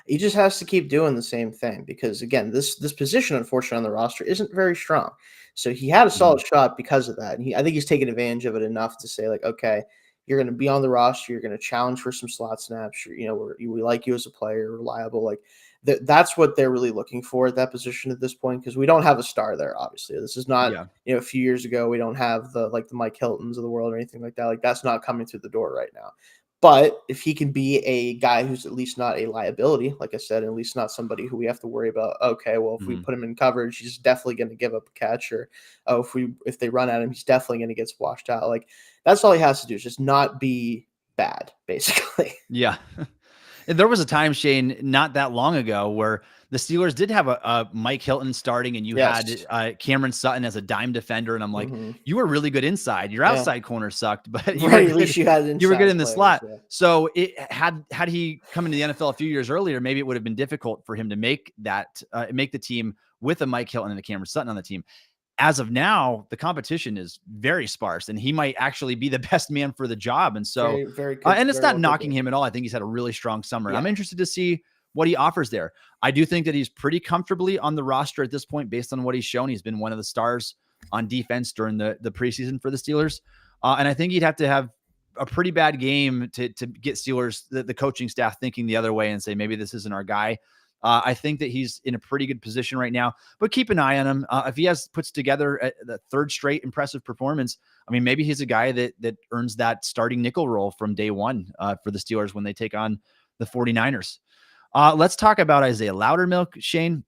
He just has to keep doing the same thing because, again, this position, unfortunately, on the roster isn't very strong. So he had a solid shot because of that. And I think he's taken advantage of it enough to say, like, okay, you're going to be on the roster. You're going to challenge for some slot snaps. We like you as a player, reliable. Like that's what they're really looking for at that position at this point, because we don't have a star there. Obviously, this is not Yeah. a few years ago. We don't have the Mike Hiltons of the world or anything like that. Like that's not coming through the door right now. But if he can be a guy who's at least not a liability, like I said, at least not somebody who we have to worry about, okay, well, if we put him in coverage, he's definitely going to give up a catch, or if they run at him, he's definitely going to get washed out. Like that's all he has to do, is just not be bad, basically. Yeah. There was a time, Shayne, not that long ago, where the Steelers did have a Mike Hilton starting, and you Yes. had Cameron Sutton as a dime defender, and I'm like, Mm-hmm. you were really good inside. Your Yeah. outside corner sucked, but you Right, were at least you had you were good inside in the players, slot. yeah. So it had he come into the NFL a few years earlier, maybe it would have been difficult for him to make that make the team with a Mike Hilton and a Cameron Sutton on the team. As of now, the competition is very sparse, and he might actually be the best man for the job. And so, Very, very good. and it's very not well knocking could be. him at all. I think he's had a really strong summer. Yeah. I'm interested to see what he offers there. I do think that he's pretty comfortably on the roster at this point, based on what he's shown. He's been one of the stars on defense during the preseason for the Steelers. And I think he'd have to have a pretty bad game to get Steelers, the coaching staff, thinking the other way and say, maybe this isn't our guy. I think that he's in a pretty good position right now, but keep an eye on him. If he puts together the third straight impressive performance, I mean, maybe he's a guy that earns that starting nickel role from day one for the Steelers when they take on the 49ers. Let's talk about Isaiah Loudermilk, Shayne.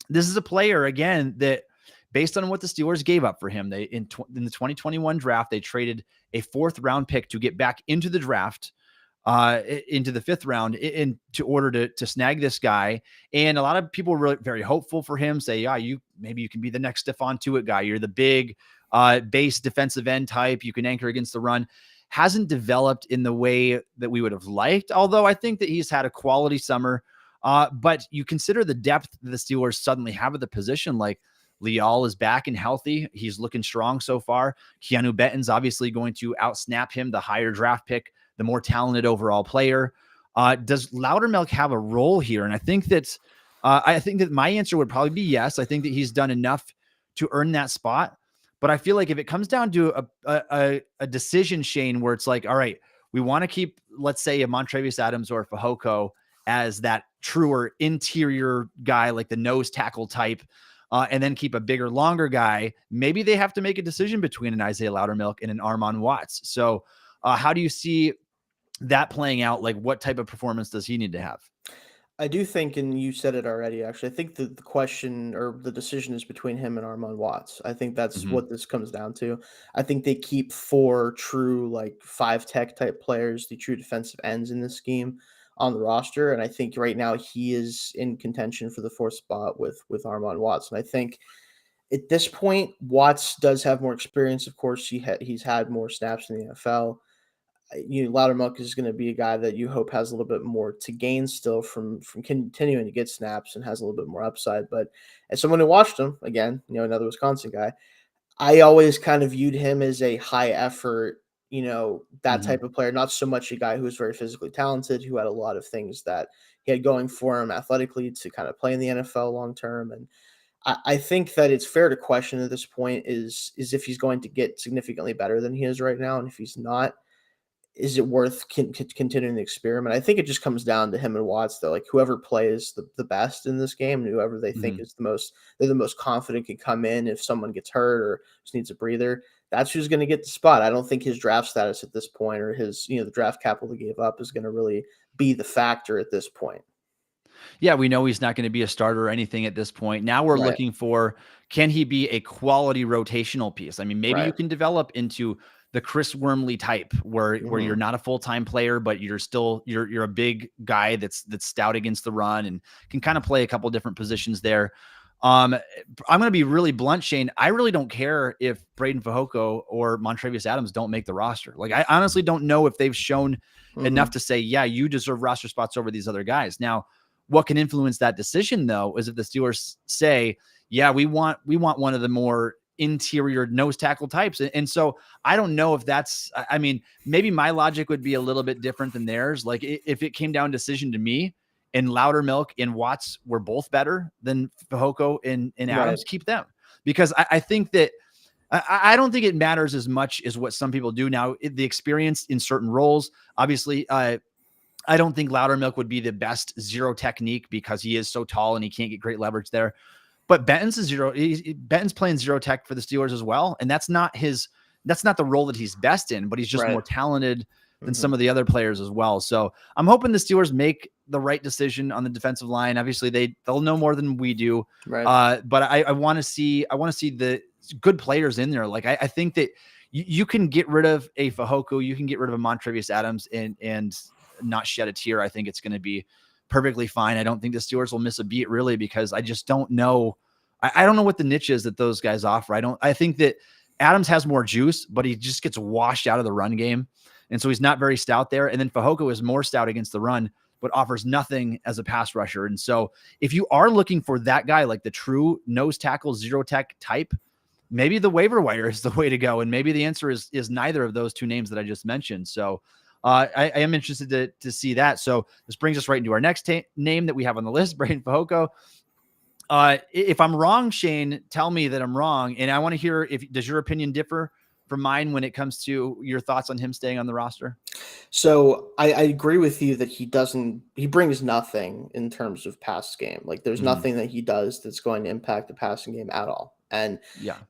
This is a player, again, that based on what the Steelers gave up for him, they in the 2021 draft, they traded a 4th round pick to get back into the draft, into the 5th round in order to snag this guy. And a lot of people were really very hopeful for him, say, yeah, maybe you can be the next Stephon Tuitt guy. You're the big base defensive end type. You can anchor against the run. Hasn't developed in the way that we would have liked, although I think that he's had a quality summer. But you consider the depth that the Steelers suddenly have at the position. Like Leal is back and healthy. He's looking strong so far. Keanu Benton's obviously going to outsnap him, the higher draft pick, the more talented overall player. Does Loudermilk have a role here? And I think that my answer would probably be yes. I think that he's done enough to earn that spot. But I feel like if it comes down to a decision, Shayne, where it's like, all right, we want to keep, let's say, a Montravius Adams or a Fehoko as that truer interior guy, like the nose tackle type, and then keep a bigger, longer guy, maybe they have to make a decision between an Isaiah Loudermilk and an Armon Watts. So how do you see that playing out? Like, what type of performance does he need to have? I do think, and you said it already, actually, I think the question or the decision is between him and Armon Watts. I think that's Mm-hmm. what this comes down to. I think they keep 4 true, like 5-tech type players, the true defensive ends in this scheme on the roster. And I think right now he is in contention for the 4th spot with Armon Watts. And I think at this point, Watts does have more experience. Of course, he's had more snaps in the NFL. Loudermilk is going to be a guy that you hope has a little bit more to gain still from continuing to get snaps and has a little bit more upside. But as someone who watched him, again, another Wisconsin guy, I always kind of viewed him as a high effort, that Mm-hmm. type of player, not so much a guy who was very physically talented, who had a lot of things that he had going for him athletically to kind of play in the NFL long term. And I think that it's fair to question at this point is if he's going to get significantly better than he is right now. And if he's not, is it worth continuing the experiment? I think it just comes down to him and Watts, though. Like whoever plays the best in this game, and whoever they think Mm-hmm. is they're the most confident can come in if someone gets hurt or just needs a breather. That's who's going to get the spot. I don't think his draft status at this point, or his the draft capital he gave up, is going to really be the factor at this point. Yeah, we know he's not going to be a starter or anything at this point. Now we're Right. looking for, can he be a quality rotational piece? I mean, maybe you Right. can develop into the Chris Wormley type where you're not a full-time player, but you're still, you're a big guy that's stout against the run and can kind of play a couple different positions there. I'm going to be really blunt, Shayne. I really don't care if Braden Fehoko or Montravius Adams don't make the roster. Like, I honestly don't know if they've shown enough to say, yeah, you deserve roster spots over these other guys. Now, what can influence that decision, though, is if the Steelers say, yeah, we want one of the more interior nose tackle types. And so I don't know if that's, I mean, maybe my logic would be a little bit different than theirs. Like if it came down decision to me and Loudermilk and Watts were both better than Fehoko and Adams, keep them. Because I think that I don't think it matters as much as what some people do now. The experience in certain roles, obviously, I don't think Loudermilk would be the best zero technique because he is so tall and he can't get great leverage there. But Benton's playing zero tech for the Steelers as well, and that's not the role that he's best in. But he's just more talented than some of the other players as well. So I'm hoping the Steelers make the right decision on the defensive line. Obviously, they'll know more than we do. Right. But I want to see the good players in there. Like I think that you can get rid of a Fehoko, you can get rid of a Montrevious Adams and not shed a tear. I think it's going to be perfectly fine. I don't think the Steelers will miss a beat really, because I just don't know. I don't know what the niche is that those guys offer. I think that Adams has more juice, but he just gets washed out of the run game. And so he's not very stout there. And then Fehoko is more stout against the run, but offers nothing as a pass rusher. And so if you are looking for that guy, like the true nose tackle, zero tech type, maybe the waiver wire is the way to go. And maybe the answer is neither of those two names that I just mentioned. So I am interested to see that. So this brings us right into our next name that we have on the list, Braden Fehoko. If I'm wrong, Shayne, tell me that I'm wrong. And I want to hear, does your opinion differ from mine when it comes to your thoughts on him staying on the roster? So I agree with you that he brings nothing in terms of pass game. Like there's nothing that he does that's going to impact the passing game at all. And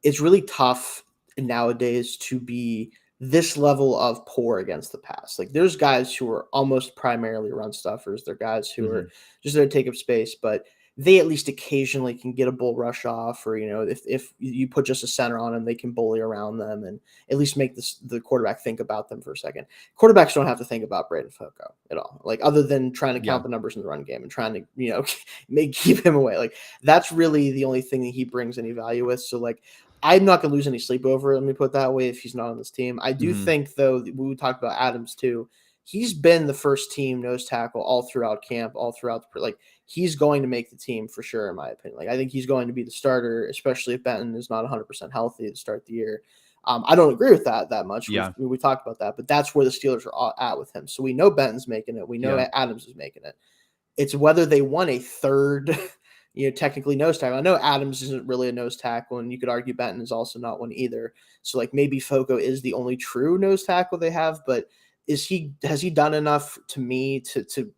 it's really tough nowadays to be this level of poor against the pass. Like there's guys who are almost primarily run stuffers. They're guys who are just there to take up space, but they at least occasionally can get a bull rush off, or, if you put just a center on them, they can bully around them and at least make the quarterback think about them for a second. Quarterbacks don't have to think about Braden Fehoko at all, like other than trying to count the numbers in the run game and trying to, keep him away. Like that's really the only thing that he brings any value with. So like, I'm not going to lose any sleep over it, let me put it that way, if he's not on this team. I do think, though, we talked about Adams too. He's been the first team nose tackle all throughout camp, all throughout he's going to make the team for sure, in my opinion. Like I think he's going to be the starter, especially if Benton is not 100% healthy to start the year. I don't agree with that much. Yeah. We talked about that, but that's where the Steelers are at with him. So we know Benton's making it. We know Adams is making it. It's whether they want a third, technically nose tackle. I know Adams isn't really a nose tackle, and you could argue Benton is also not one either. So like maybe Fehoko is the only true nose tackle they have, but has he done enough to me to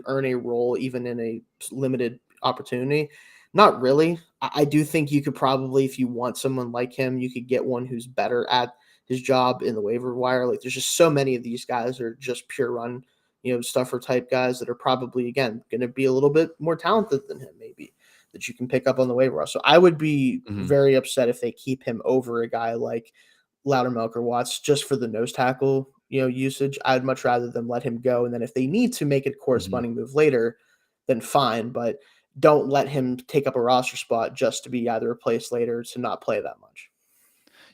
earn a role even in a limited opportunity? Not really. I do think you could probably, if you want someone like him, you could get one who's better at his job in the waiver wire. Like there's just so many of these guys that are just pure run, stuffer type guys that are probably, again, going to be a little bit more talented than him, maybe, that you can pick up on the waiver wire. So I would be very upset if they keep him over a guy like Loudermilk or Watts just for the nose tackle, usage. I'd much rather them let him go. And then if they need to make a corresponding move later, then fine. But don't let him take up a roster spot just to be either replaced later to not play that much.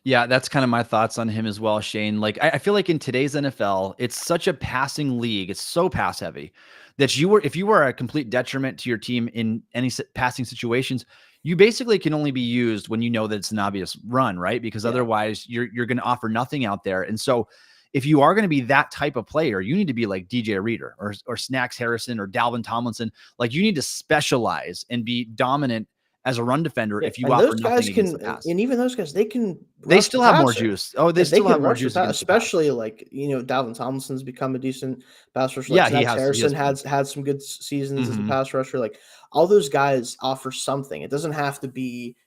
Yeah, that's kind of my thoughts on him as well, Shayne. Like, I feel like in today's NFL, it's such a passing league. It's so pass heavy that if you were a complete detriment to your team in any passing situations, you basically can only be used when you know that it's an obvious run, right? Because otherwise you're going to offer nothing out there. And so if you are going to be that type of player, you need to be like DJ Reader or Snacks Harrison or Dalvin Tomlinson. Like you need to specialize and be dominant as a run defender if you offer nothing against the pass. And even those guys, they still have more juice. Oh, they still have more juice, especially like Dalvin Tomlinson's become a decent pass rusher. Like Harrison had some good seasons as a pass rusher. Like all those guys offer something. It doesn't have to be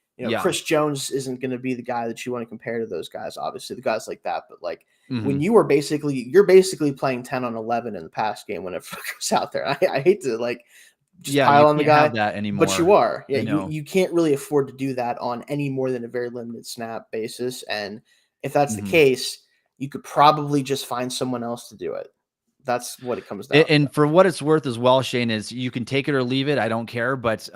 Chris Jones isn't going to be the guy that you want to compare to those guys. Obviously, the guys like that, but like when you're basically playing 10 on 11 in the pass game when it goes out there. I hate to just pile on the guy, have that anymore, but you are. Yeah, you can't really afford to do that on any more than a very limited snap basis. And if that's the case, you could probably just find someone else to do it. That's what it comes down to. And for what it's worth as well, Shayne, is you can take it or leave it. I don't care. But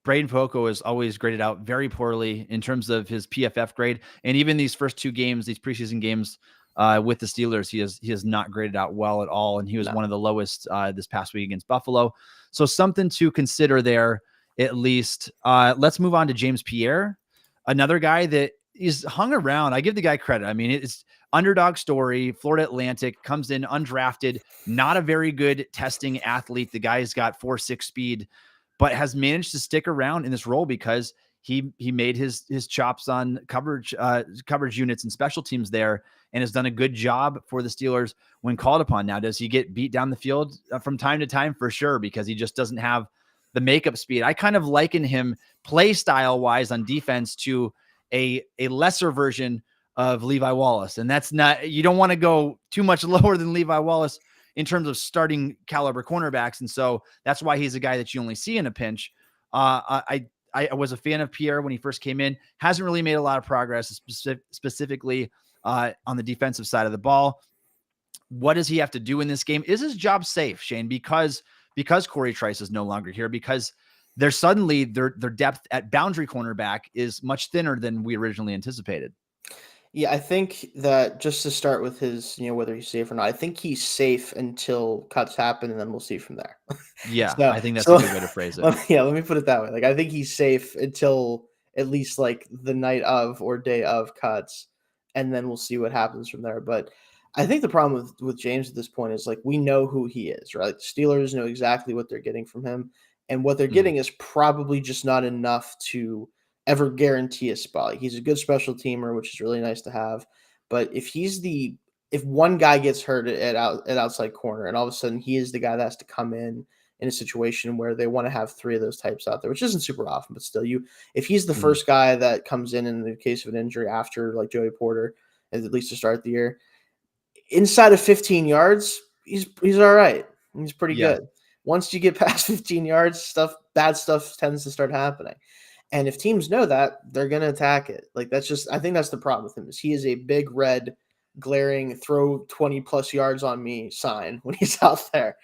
Braden Fehoko is always graded out very poorly in terms of his PFF grade. And even these first two games, these preseason games with the Steelers, he has not graded out well at all. And he was one of the lowest this past week against Buffalo. So something to consider there, at least. Let's move on to James Pierre, another guy that is hung around. I give the guy credit. I mean, it's underdog story. Florida Atlantic comes in undrafted, not a very good testing athlete. The guy's got 4.6 speed, but has managed to stick around in this role because he made his chops on coverage units and special teams there, and has done a good job for the Steelers when called upon. Now, does he get beat down the field from time to time? For sure, because he just doesn't have the makeup speed. I kind of liken him play style wise on defense to a lesser version of Levi Wallace. And that's not, you don't want to go too much lower than Levi Wallace in terms of starting caliber cornerbacks. And so that's why he's a guy that you only see in a pinch. I was a fan of Pierre when he first came in, hasn't really made a lot of progress, specifically on the defensive side of the ball. What does he have to do in this game? Is his job safe, Shayne? Because Corey Trice is no longer here, because they're suddenly their depth at boundary cornerback is much thinner than we originally anticipated. Yeah, I think that just to start with his, whether he's safe or not, I think he's safe until cuts happen, and then we'll see from there. Yeah, I think that's a good way to phrase it. Let me put it that way. Like, I think he's safe until at least like the night of or day of cuts, and then we'll see what happens from there. But I think the problem with James at this point is, like, we know who he is, right? The Steelers know exactly what they're getting from him, and what they're getting is probably just not enough to ever guarantee a spot. Like, he's a good special teamer, which is really nice to have. But if one guy gets hurt at outside corner, and all of a sudden he is the guy that has to come in a situation where they want to have three of those types out there, which isn't super often, but still, if he's the first guy that comes in the case of an injury after, like, Joey Porter, at least to start the year, inside of 15 yards, he's all right. He's pretty good. Once you get past 15 yards, bad stuff tends to start happening. And if teams know that, they're going to attack it. Like, I think that's the problem with him, is he is a big red glaring throw 20 plus yards on me sign when he's out there.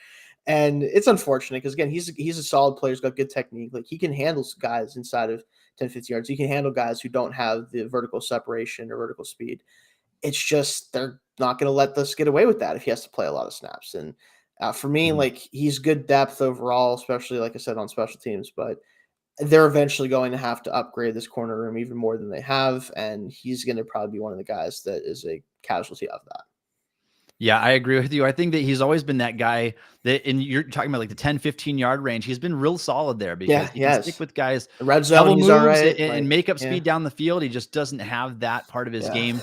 And it's unfortunate because, again, he's a solid player. He's got good technique. Like, he can handle guys inside of 10, 15 yards. He can handle guys who don't have the vertical separation or vertical speed. It's just, they're not going to let us get away with that if he has to play a lot of snaps. And for me, like, he's good depth overall, especially, like I said, on special teams, but they're eventually going to have to upgrade this corner room even more than they have, and he's going to probably be one of the guys that is a casualty of that. Yeah, I agree with you. I think that he's always been that guy that, and you're talking about like the 10, 15 yard range, he's been real solid there because he can stick with guys. Red zone, he's all right. And make up speed down the field. He just doesn't have that part of his game.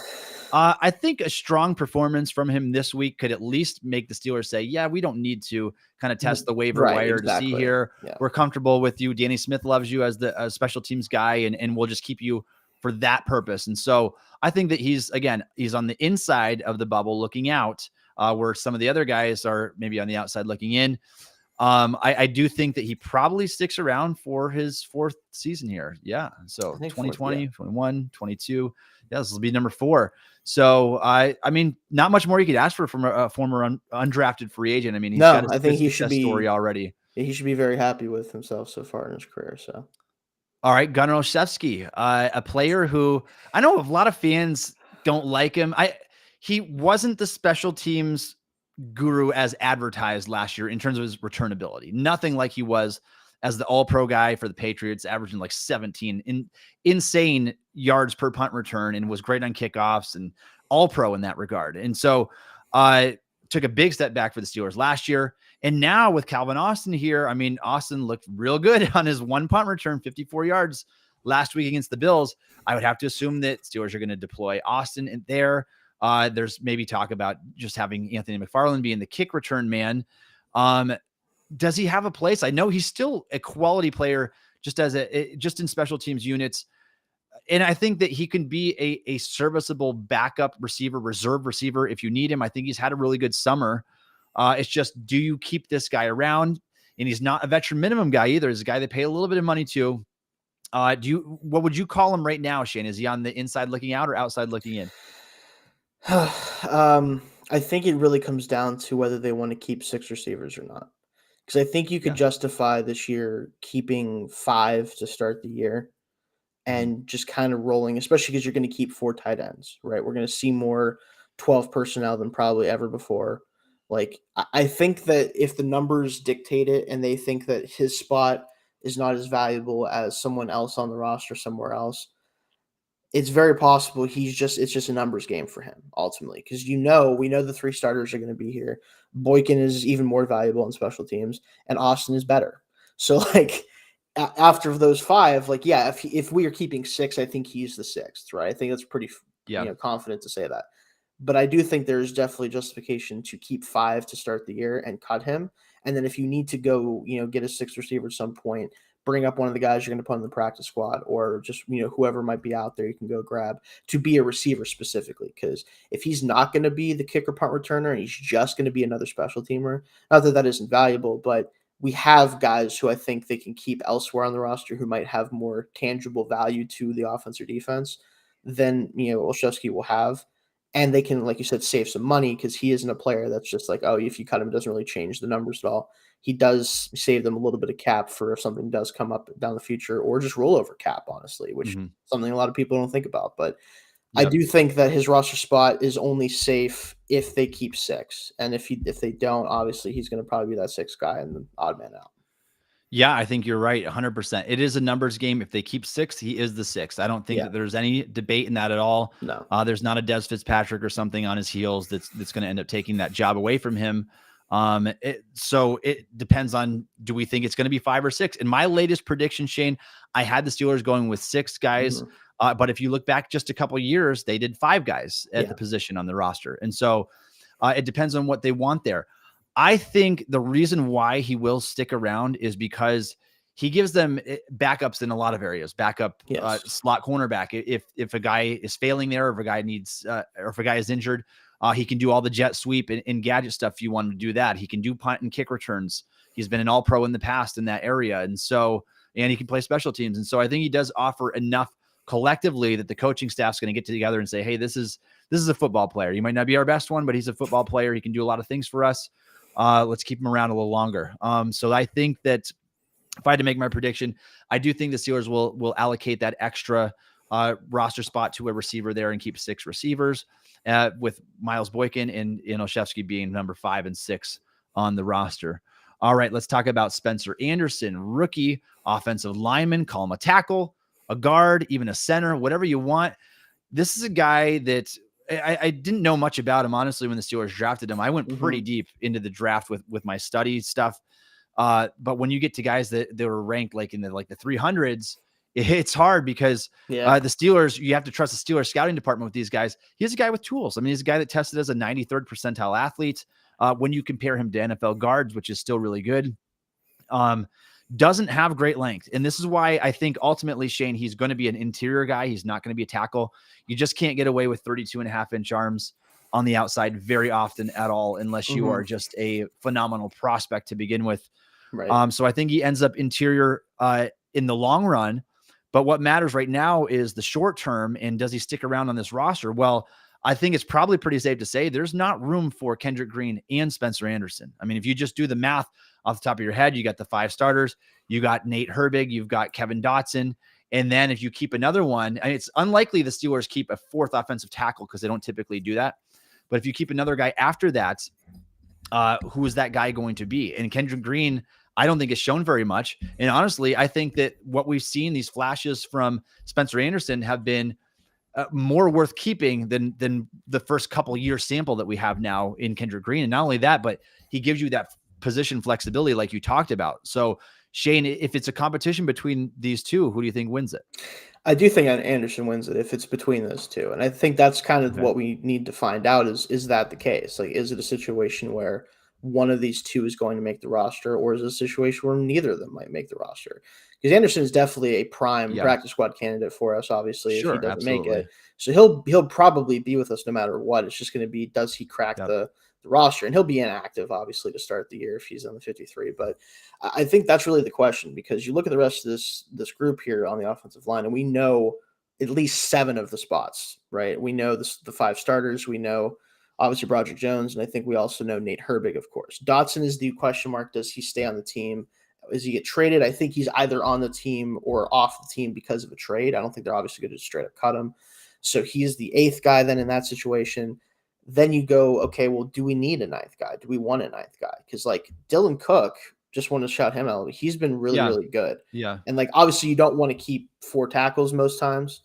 I think a strong performance from him this week could at least make the Steelers say, yeah, we don't need to kind of test the waiver wire to see here. Yeah. We're comfortable with you. Danny Smith loves you as the special teams guy, and we'll just keep you for that purpose. And so I think that he's on the inside of the bubble looking out, where some of the other guys are maybe on the outside looking in. I do think that he probably sticks around for his fourth season here. Yeah. So 2020, 21, 22. Yeah, this will be number 4. So I mean, not much more you could ask for from a former undrafted free agent. I mean, he's got I think he should be story already. He should be very happy with himself so far in his career. So, all right, Gunnar Olszewski, a player who I know a lot of fans don't like him. He wasn't the special teams guru as advertised last year in terms of his returnability. Nothing like he was as the all-pro guy for the Patriots, averaging like 17 insane yards per punt return, and was great on kickoffs and all-pro in that regard. And so took a big step back for the Steelers last year. And now with Calvin Austin here, I mean, Austin looked real good on his one punt return, 54 yards last week against the Bills. I would have to assume that Steelers are going to deploy Austin in there. There's maybe talk about just having Anthony McFarland being the kick return man. Does he have a place? I know he's still a quality player just in special teams units. And I think that he can be a serviceable backup receiver, reserve receiver if you need him. I think he's had a really good summer. It's just, do you keep this guy around? And he's not a veteran minimum guy either. He's a guy they pay a little bit of money to. What would you call him right now, Shayne? Is he on the inside looking out or outside looking in? I think it really comes down to whether they want to keep 6 receivers or not. Because I think you could justify this year keeping 5 to start the year and just kind of rolling, especially because you're going to keep 4 tight ends, right? We're going to see more 12 personnel than probably ever before. Like, I think that if the numbers dictate it and they think that his spot is not as valuable as someone else on the roster somewhere else, it's very possible it's just a numbers game for him ultimately. Because we know the 3 starters are going to be here. Boykin is even more valuable in special teams, and Austin is better. So, like, after those 5, like, yeah, if we are keeping 6, I think he's the 6th, right? I think that's pretty, Yeah. confident to say that. But I do think there's definitely justification to keep 5 to start the year and cut him. And then if you need to go, get a 6th receiver at some point, bring up one of the guys you're going to put in the practice squad, or just, whoever might be out there, you can go grab to be a receiver specifically. Because if he's not going to be the kicker punt returner and he's just going to be another special teamer, not that that isn't valuable, but we have guys who I think they can keep elsewhere on the roster who might have more tangible value to the offense or defense than, Olszewski will have. And they can, like you said, save some money because he isn't a player that's just like, oh, if you cut him, it doesn't really change the numbers at all. He does save them a little bit of cap for if something does come up down the future, or just rollover cap, honestly, which something a lot of people don't think about. But I Yep. do think that his roster spot is only safe if they keep 6. And if they don't, obviously he's going to probably be that 6th guy and the odd man out. Yeah, I think you're right, 100%. It is a numbers game. If they keep 6, he is the 6th. I don't think that there's any debate in that at all. No. There's not a Des Fitzpatrick or something on his heels that's going to end up taking that job away from him. So it depends on, do we think it's going to be 5 or 6? In my latest prediction, Shayne, I had the Steelers going with 6 guys. But if you look back just a couple of years, they did 5 guys at the position on the roster. And so it depends on what they want there. I think the reason why he will stick around is because he gives them backups in a lot of areas. Backup slot cornerback. If a guy is failing there, or if a guy needs, or if a guy is injured, he can do all the jet sweep and gadget stuff. If you want him to do that, he can do punt and kick returns. He's been an All-Pro in the past in that area, and he can play special teams. And so I think he does offer enough collectively that the coaching staff's going to get together and say, hey, this is a football player. You might not be our best one, but he's a football player. He can do a lot of things for us. Let's keep him around a little longer. So I think that if I had to make my prediction, I do think the Steelers will allocate that extra roster spot to a receiver there and keep 6 receivers, with Miles Boykin and Olszewski being number 5 and 6 on the roster. All right, let's talk about Spencer Anderson, rookie offensive lineman. Call him a tackle, a guard, even a center, whatever you want. This is a guy that I didn't know much about him, honestly, when the Steelers drafted him. I went pretty deep into the draft with my study stuff. But when you get to guys that were ranked like in the 300s, it's hard because the Steelers, you have to trust the Steelers scouting department with these guys. He's a guy with tools. I mean, he's a guy that tested as a 93rd percentile athlete. When you compare him to NFL guards, which is still really good, doesn't have great length. And this is why I think ultimately, Shayne, he's going to be an interior guy. He's not going to be a tackle. You just can't get away with 32.5-inch arms on the outside very often at all, unless you are just a phenomenal prospect to begin with. Right. So I think he ends up interior in the long run. But what matters right now is the short term. And does he stick around on this roster? Well, I think it's probably pretty safe to say there's not room for Kendrick Green and Spencer Anderson. I mean, if you just do the math off the top of your head, you got the 5 starters, you got Nate Herbig, you've got Kevin Dotson. And then if you keep another one, and it's unlikely the Steelers keep a 4th offensive tackle because they don't typically do that. But if you keep another guy after that, who is that guy going to be? And Kendrick Green, I don't think it's shown very much. And honestly, I think that what we've seen, these flashes from Spencer Anderson, have been more worth keeping than the first couple year sample that we have now in Kendrick Green. And not only that, but he gives you that position flexibility like you talked about. So Shayne, if it's a competition between these two, who do you think wins it? I do think Anderson wins it if it's between those two. And I think that's kind of what we need to find out is that the case? Like, is it a situation where one of these two is going to make the roster, or is it a situation where neither of them might make the roster? Because Anderson is definitely a prime practice squad candidate for us, obviously, if he doesn't make it. So he'll probably be with us no matter what. It's just going to be, does he crack the roster? And he'll be inactive, obviously, to start the year if he's on the 53. But I think that's really the question, because you look at the rest of this group here on the offensive line, and we know at least 7 of the spots, right? We know the 5 starters. We know, obviously, Broderick Jones, and I think we also know Nate Herbig, of course. Dotson is the question mark. Does he stay on the team? Does he get traded? I think he's either on the team or off the team because of a trade. I don't think they're obviously going to straight up cut him. So he's the 8th guy then in that situation. Then you go, okay, well, do we need a 9th guy? Do we want a 9th guy? Because, like, Dylan Cook, just want to shout him out. He's been really, really good. Yeah. And, like, obviously you don't want to keep 4 tackles most times.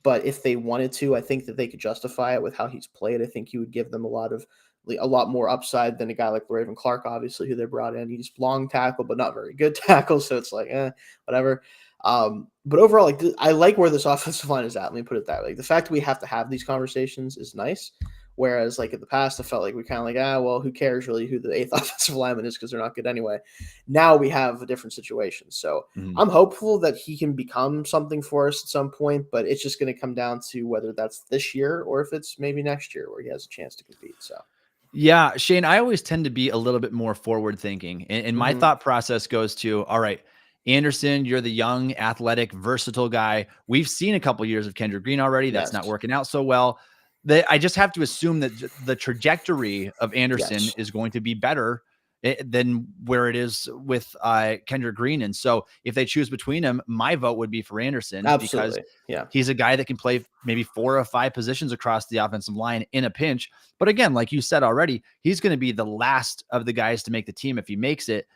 But if they wanted to, I think that they could justify it with how he's played. I think he would give them a lot of a lot more upside than a guy like Raven Clark, obviously, who they brought in. He's long tackle, but not very good tackle. So it's like, whatever. But overall, like I like where this offensive line is at. Let me put it that way. Like, the fact that we have to have these conversations is nice. Whereas, like, in the past, I felt like we kind of like, well, who cares really who the eighth offensive lineman is because they're not good anyway. Now we have a different situation. So I'm hopeful that he can become something for us at some point, but it's just going to come down to whether that's this year or if it's maybe next year where he has a chance to compete. So. Yeah, Shayne, I always tend to be a little bit more forward thinking. And my thought process goes to, all right, Anderson, you're the young, athletic, versatile guy. We've seen a couple years of Kendrick Green already. That's not working out so well. I just have to assume that the trajectory of Anderson is going to be better than where it is with Kendrick Green. And so if they choose between them, my vote would be for Anderson. Absolutely. Because he's a guy that can play maybe 4 or 5 positions across the offensive line in a pinch. But again, like you said already, he's going to be the last of the guys to make the team if he makes it.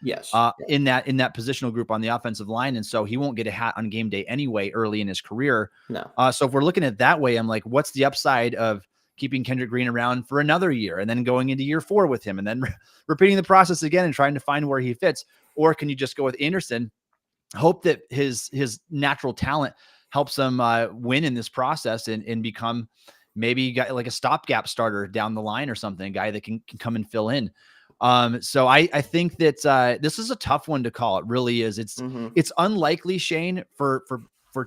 In that positional group on the offensive line. And so he won't get a hat on game day anyway early in his career. No. So if we're looking at it that way, I'm like, what's the upside of keeping Kendrick Green around for another year and then going into year 4 with him and then repeating the process again and trying to find where he fits? Or can you just go with Anderson, hope that his natural talent helps him win in this process and become maybe like a stopgap starter down the line or something, a guy that can come and fill in. So I think that this is a tough one to call. It really is. It's unlikely, Shayne, for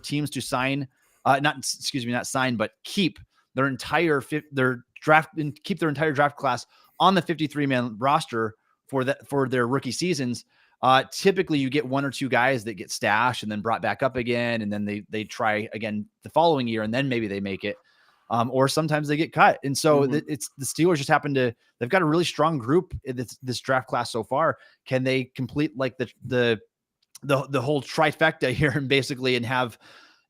teams to sign, not sign, but keep their entire draft class on the 53-man roster for their rookie seasons. Typically you get 1 or 2 guys that get stashed and then brought back up again. And then they try again the following year and then maybe they make it. Or sometimes they get cut. And so it's the Steelers just they've got a really strong group in this draft class so far. Can they complete like the whole trifecta here and have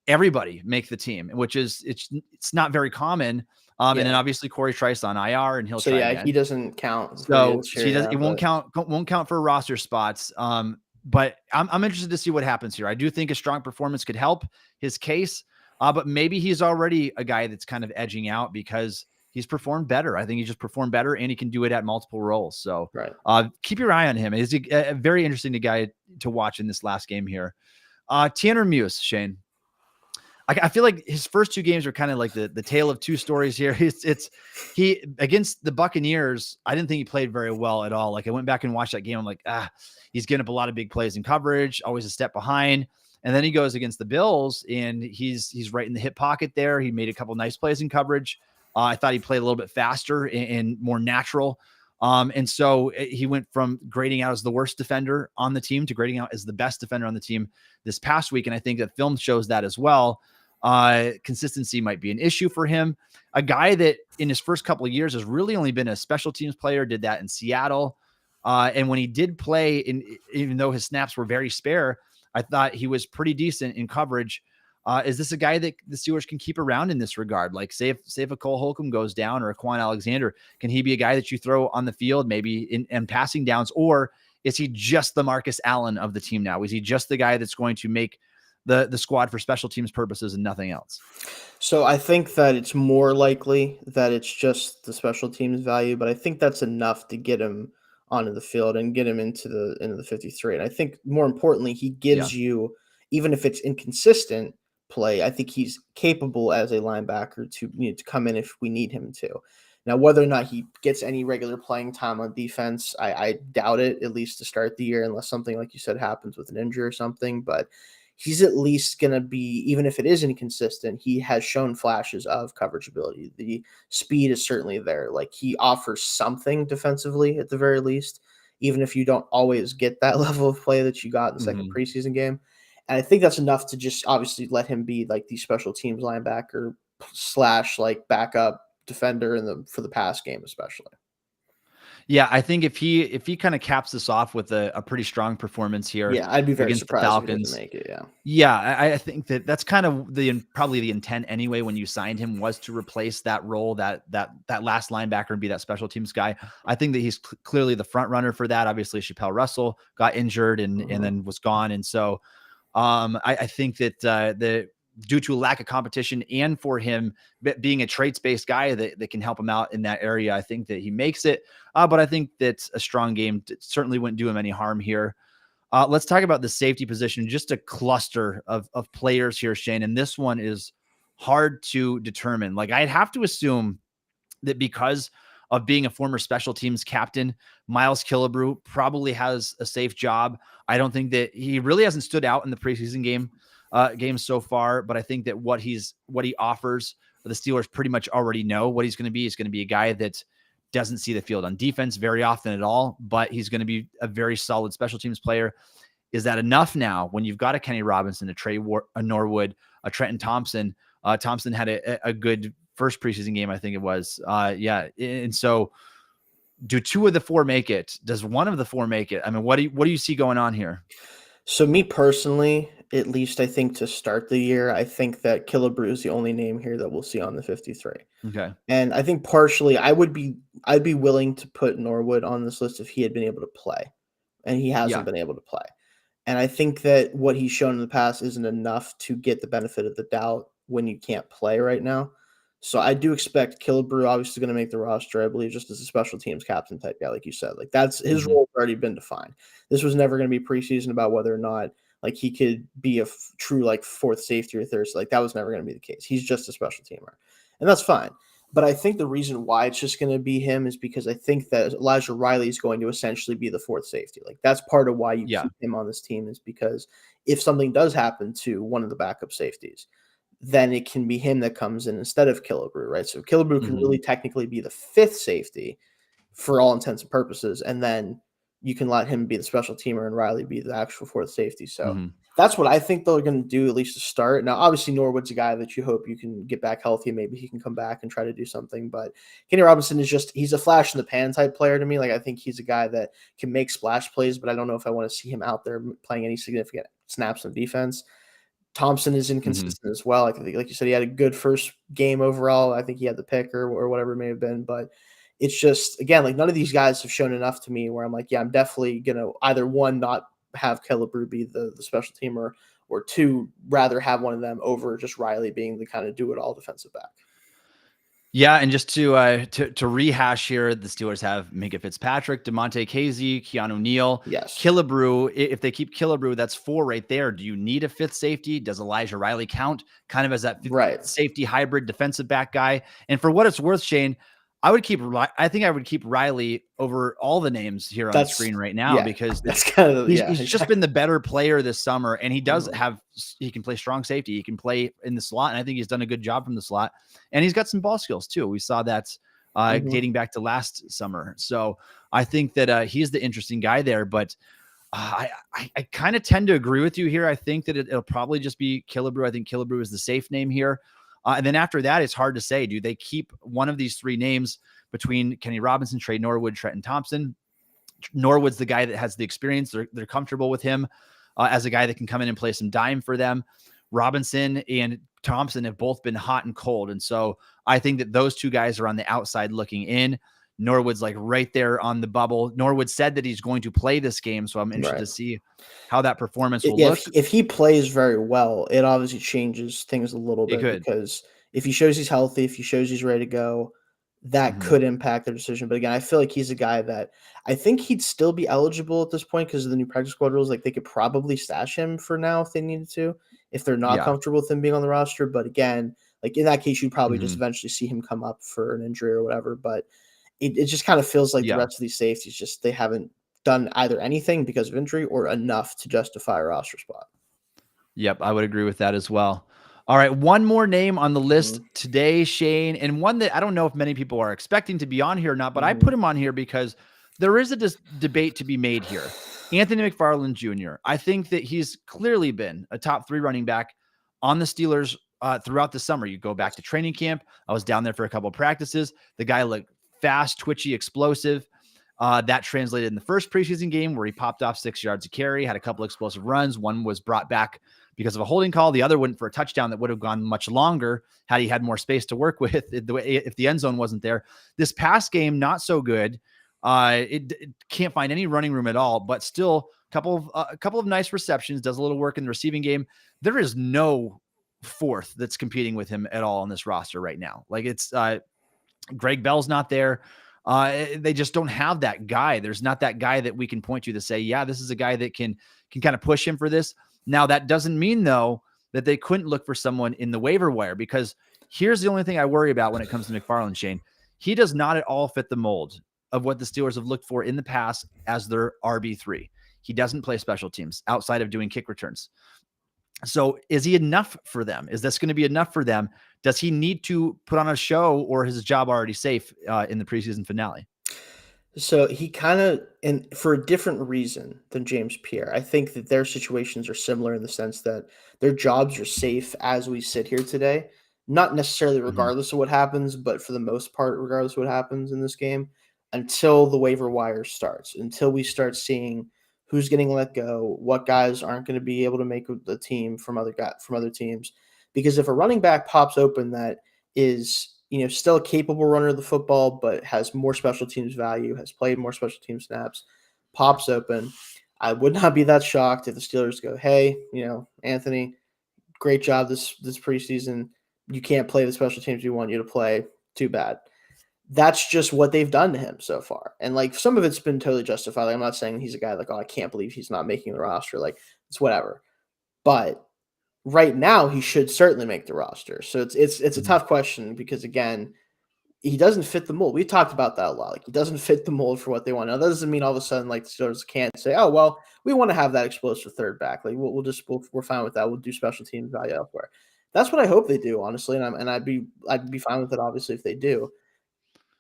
everybody make the team, which is, it's not very common. And then obviously Corey Trice on IR and he'll try again. He doesn't count. So it won't count for roster spots. But I'm interested to see what happens here. I do think a strong performance could help his case. But maybe he's already a guy that's kind of edging out because he's performed better. I think he just performed better and he can do it at multiple roles. So keep your eye on him. He's a very interesting guy to watch in this last game here. Tanner Muse, Shayne. I feel like his first 2 games are kind of like the tale of 2 stories here. He against the Buccaneers, I didn't think he played very well at all. Like I went back and watched that game. I'm like, he's getting up a lot of big plays in coverage, always a step behind. And then he goes against the Bills and he's right in the hip pocket there. He made a couple nice plays in coverage. I thought he played a little bit faster and more natural. And so he went from grading out as the worst defender on the team to grading out as the best defender on the team this past week. And I think that film shows that as well. Consistency might be an issue for him. A guy that in his first couple of years has really only been a special teams player, did that in Seattle. And when he did play, even though his snaps were very spare, I thought he was pretty decent in coverage. Is this a guy that the Steelers can keep around in this regard? Like say if a Cole Holcomb goes down or a Quan Alexander, can he be a guy that you throw on the field maybe in passing downs? Or is he just the Marcus Allen of the team now? Is he just the guy that's going to make the squad for special teams purposes and nothing else? So I think that it's more likely that it's just the special teams value, but I think that's enough to get him onto the field and get him into the 53. And I think more importantly, he gives you, even if it's inconsistent play, I think he's capable as a linebacker to come in if we need him to. Now, whether or not he gets any regular playing time on defense, I doubt it, at least to start the year, unless something like you said happens with an injury or something. But he's at least going to be, even if it is inconsistent, he has shown flashes of coverage ability. The speed is certainly there. Like he offers something defensively at the very least, even if you don't always get that level of play that you got in the second preseason game. And I think that's enough to just obviously let him be like the special teams linebacker / like backup defender for the pass game, especially. Yeah, I think if he kind of caps this off with a pretty strong performance here, I'd be very against surprised the Falcons. If he doesn't make it. I think that's kind of probably the intent anyway when you signed him, was to replace that role, that last linebacker, and be that special teams guy. I think that he's clearly the front runner for that. Obviously, Chappelle Russell got injured and then was gone, and so I think that due to a lack of competition and for him being a traits-based guy that can help him out in that area. I think that he makes it, but I think that a strong game certainly wouldn't do him any harm here. Let's talk about the safety position, just a cluster of players here, Shayne, and this one is hard to determine. Like, I'd have to assume that because of being a former special teams captain, Miles Killebrew probably has a safe job. I don't think that he really hasn't stood out in the preseason games so far, but I think that what he offers, the Steelers pretty much already know what he's going to be. He's going to be a guy that doesn't see the field on defense very often at all, but he's going to be a very solid special teams player. Is that enough now when you've got a Kenny Robinson, a Norwood, a Trenton Thompson? Thompson had a good first preseason game, I think it was. And so do 2 of the 4 make it? Does 1 of the 4 make it? I mean, what do you see going on here? So me personally, at least I think to start the year, I think that Killebrew is the only name here that we'll see on the 53. Okay. And I think partially I'd be willing to put Norwood on this list if he had been able to play, and he hasn't been able to play. And I think that what he's shown in the past isn't enough to get the benefit of the doubt when you can't play right now. So I do expect Killebrew obviously going to make the roster, I believe, just as a special teams captain type guy, like you said. Like, that's his role already been defined. This was never going to be preseason about whether or not like he could be a true like 4th safety or 3rd. Like, that was never going to be the case. He's just a special teamer, and that's fine. But I think the reason why it's just going to be him is because I think that Elijah Riley is going to essentially be the 4th safety. Like, that's part of why you keep him on this team, is because if something does happen to one of the backup safeties, then it can be him that comes in instead of Killebrew, right? So Killebrew can really technically be the 5th safety for all intents and purposes, and then you can let him be the special teamer and Riley be the actual 4th safety. So that's what I think they're going to do, at least to start. Now, obviously, Norwood's a guy that you hope you can get back healthy. Maybe he can come back and try to do something. But Kenny Robinson is he's a flash in the pan type player to me. Like, I think he's a guy that can make splash plays, but I don't know if I want to see him out there playing any significant snaps on defense. Thompson is inconsistent as well. Like you said, he had a good first game overall. I think he had the pick or whatever it may have been. But it's just, again, like, none of these guys have shown enough to me where I'm like, yeah, I'm definitely going to either, 1, not have Killebrew be the special teamer, or 2, rather have one of them over just Riley being the kind of do-it-all defensive back. Yeah, and just to rehash here, the Steelers have Minka Fitzpatrick, DeMonte Casey, Keanu Neal, Killebrew. If they keep Killebrew, that's 4 right there. Do you need a 5th safety? Does Elijah Riley count kind of as that safety hybrid defensive back guy? And for what it's worth, Shayne, I think I would keep Riley over all the names here on the screen right now, because that's kind of he's just been the better player this summer, and he does he can play strong safety, he can play in the slot, and I think he's done a good job from the slot, and he's got some ball skills too. We saw that dating back to last summer. So I think that he's the interesting guy there, but I kind of tend to agree with you here. I think that it'll probably just be Killebrew. I think Killebrew is the safe name here. And then after that, it's hard to say. Do they keep one of these 3 names between Kenny Robinson, Trey Norwood, Trenton Thompson? Norwood's the guy that has the experience. They're comfortable with him as a guy that can come in and play some dime for them. Robinson and Thompson have both been hot and cold. And so I think that those 2 guys are on the outside looking in. Norwood's like right there on the bubble. Norwood said that he's going to play this game, so I'm interested to see how that performance will look. If he plays very well, it obviously changes things a little bit, because if he shows he's healthy, if he shows he's ready to go, that could impact their decision. But again, I feel like he's a guy that I think he'd still be eligible at this point because of the new practice squad rules. Like, they could probably stash him for now if they needed to, if they're not comfortable with him being on the roster. But again, like, in that case, you'd probably just eventually see him come up for an injury or whatever. But it just kind of feels like the rest of these safeties, they haven't done either anything because of injury or enough to justify a roster spot. Yep, I would agree with that as well. All right, one more name on the list today, Shayne, and one that I don't know if many people are expecting to be on here or not, but I put him on here because there is a debate to be made here. Anthony McFarland Jr. I think that he's clearly been a top 3 running back on the Steelers throughout the summer. You go back to training camp. I was down there for a couple of practices. The guy looked fast, twitchy, explosive. That translated in the first preseason game where he popped off 6 yards a carry, had a couple explosive runs. One was brought back because of a holding call. The other went for a touchdown that would have gone much longer had he had more space to work with if the end zone wasn't there. This past game, not so good. It can't find any running room at all, but still a couple of nice receptions, does a little work in the receiving game. There is no fourth that's competing with him at all on this roster right now. Like it's Greg Bell's not there. They just don't have that guy. There's not that guy that we can point to say, yeah, this is a guy that can kind of push him for this. Now, that doesn't mean, though, that they couldn't look for someone in the waiver wire, because here's the only thing I worry about when it comes to McFarland, Shayne. He does not at all fit the mold of what the Steelers have looked for in the past as their RB3. He doesn't play special teams outside of doing kick returns. So is he enough for them? Is this going to be enough for them? Does he need to put on a show, or is his job already safe in the preseason finale? So he kind of, and for a different reason than James Pierre, I think that their situations are similar in the sense that their jobs are safe as we sit here today. Not necessarily regardless of what happens, but for the most part, regardless of what happens in this game, until the waiver wire starts, until we start seeing who's getting let go, what guys aren't going to be able to make the team from other teams. Because if a running back pops open that is, still a capable runner of the football, but has more special teams value, has played more special team snaps, pops open, I would not be that shocked if the Steelers go, hey, Anthony, great job this preseason. You can't play the special teams we want you to play. Too bad. That's just what they've done to him so far. And like some of it's been totally justified. Like, I'm not saying he's a guy like, oh, I can't believe he's not making the roster. Like, it's whatever. But right now he should certainly make the roster. So it's a tough question because, again, he doesn't fit the mold. We talked about that a lot. Like, he doesn't fit the mold for what they want. Now, that doesn't mean all of a sudden like the Steelers can't say, oh, well, we want to have that explosive third back. Like we're fine with that. We'll do special teams value elsewhere. That's what I hope they do, honestly. And I'd be fine with it, obviously, if they do.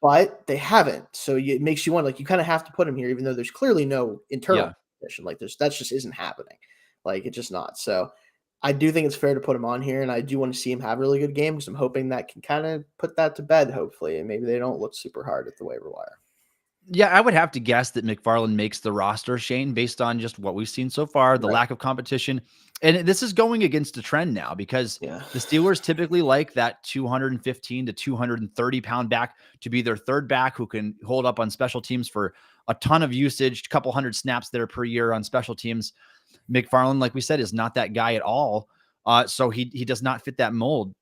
But they haven't. So it makes you wonder, like, you kind of have to put him here, even though there's clearly no internal competition. Like, that just isn't happening. Like, it's just not. So I do think it's fair to put him on here, and I do want to see him have a really good game because I'm hoping that can kind of put that to bed, hopefully, and maybe they don't look super hard at the waiver wire. Yeah, I would have to guess that McFarland makes the roster, Shayne, based on just what we've seen so far, the lack of competition. And this is going against a trend now because the Steelers typically like that 215 to 230 pound back to be their third back who can hold up on special teams for a ton of usage, a couple hundred snaps there per year on special teams. McFarland, like we said, is not that guy at all. So he does not fit that mold.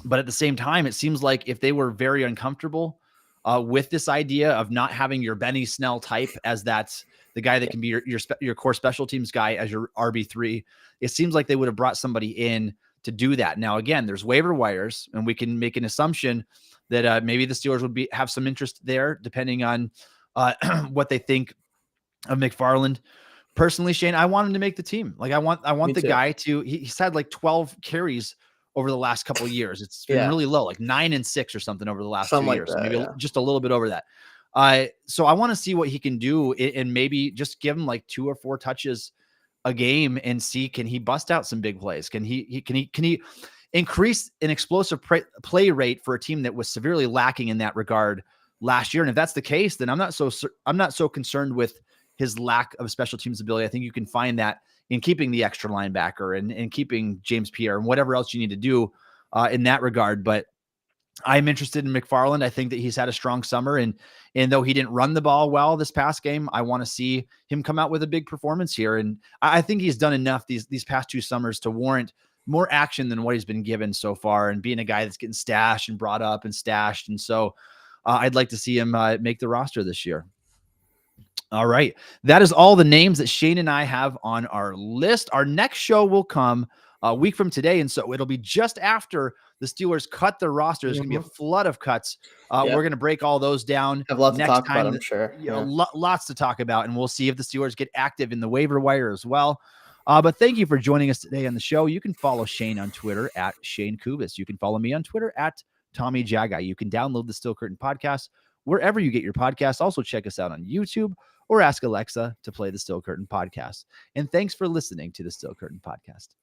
But at the same time, it seems like if they were very uncomfortable with this idea of not having your Benny Snell type as that's the guy that can be your core special teams guy as your RB3, it seems like they would have brought somebody in to do that. Now, again, there's waiver wires, and we can make an assumption that maybe the Steelers would have some interest there, depending on what they think of McFarland. Personally, Shayne, I want him to make the team. Like I want the guy to. He's had like 12 carries over the last couple of years. It's been really low, like 9 and 6 or something over the last 2 years. That, maybe just a little bit over that. So I want to see what he can do and maybe just give him like 2 or 4 touches a game and see, can he bust out some big plays? Can he increase an explosive play rate for a team that was severely lacking in that regard last year? And if that's the case, then I'm not so concerned with his lack of special teams ability. I think you can find that in keeping the extra linebacker and keeping James Pierre and whatever else you need to do in that regard. But I'm interested in McFarland. I think that he's had a strong summer, and though he didn't run the ball well this past game, I want to see him come out with a big performance here. And I think he's done enough these past 2 summers to warrant more action than what he's been given so far, and being a guy that's getting stashed and brought up and stashed. And so I'd like to see him make the roster this year. All right. That is all the names that Shayne and I have on our list. Our next show will come a week from today, and so it'll be just after the Steelers cut their roster. There's going to be a flood of cuts. We're going to break all those down. Have lots to talk about, I'm sure. Lots to talk about, and we'll see if the Steelers get active in the waiver wire as well. But thank you for joining us today on the show. You can follow Shayne on Twitter at Shayne Kubas. You can follow me on Twitter at Tommy Jaggi. You can download the Steel Curtain podcast wherever you get your podcasts. Also check us out on YouTube or ask Alexa to play the Steel Curtain podcast. And thanks for listening to the Steel Curtain podcast.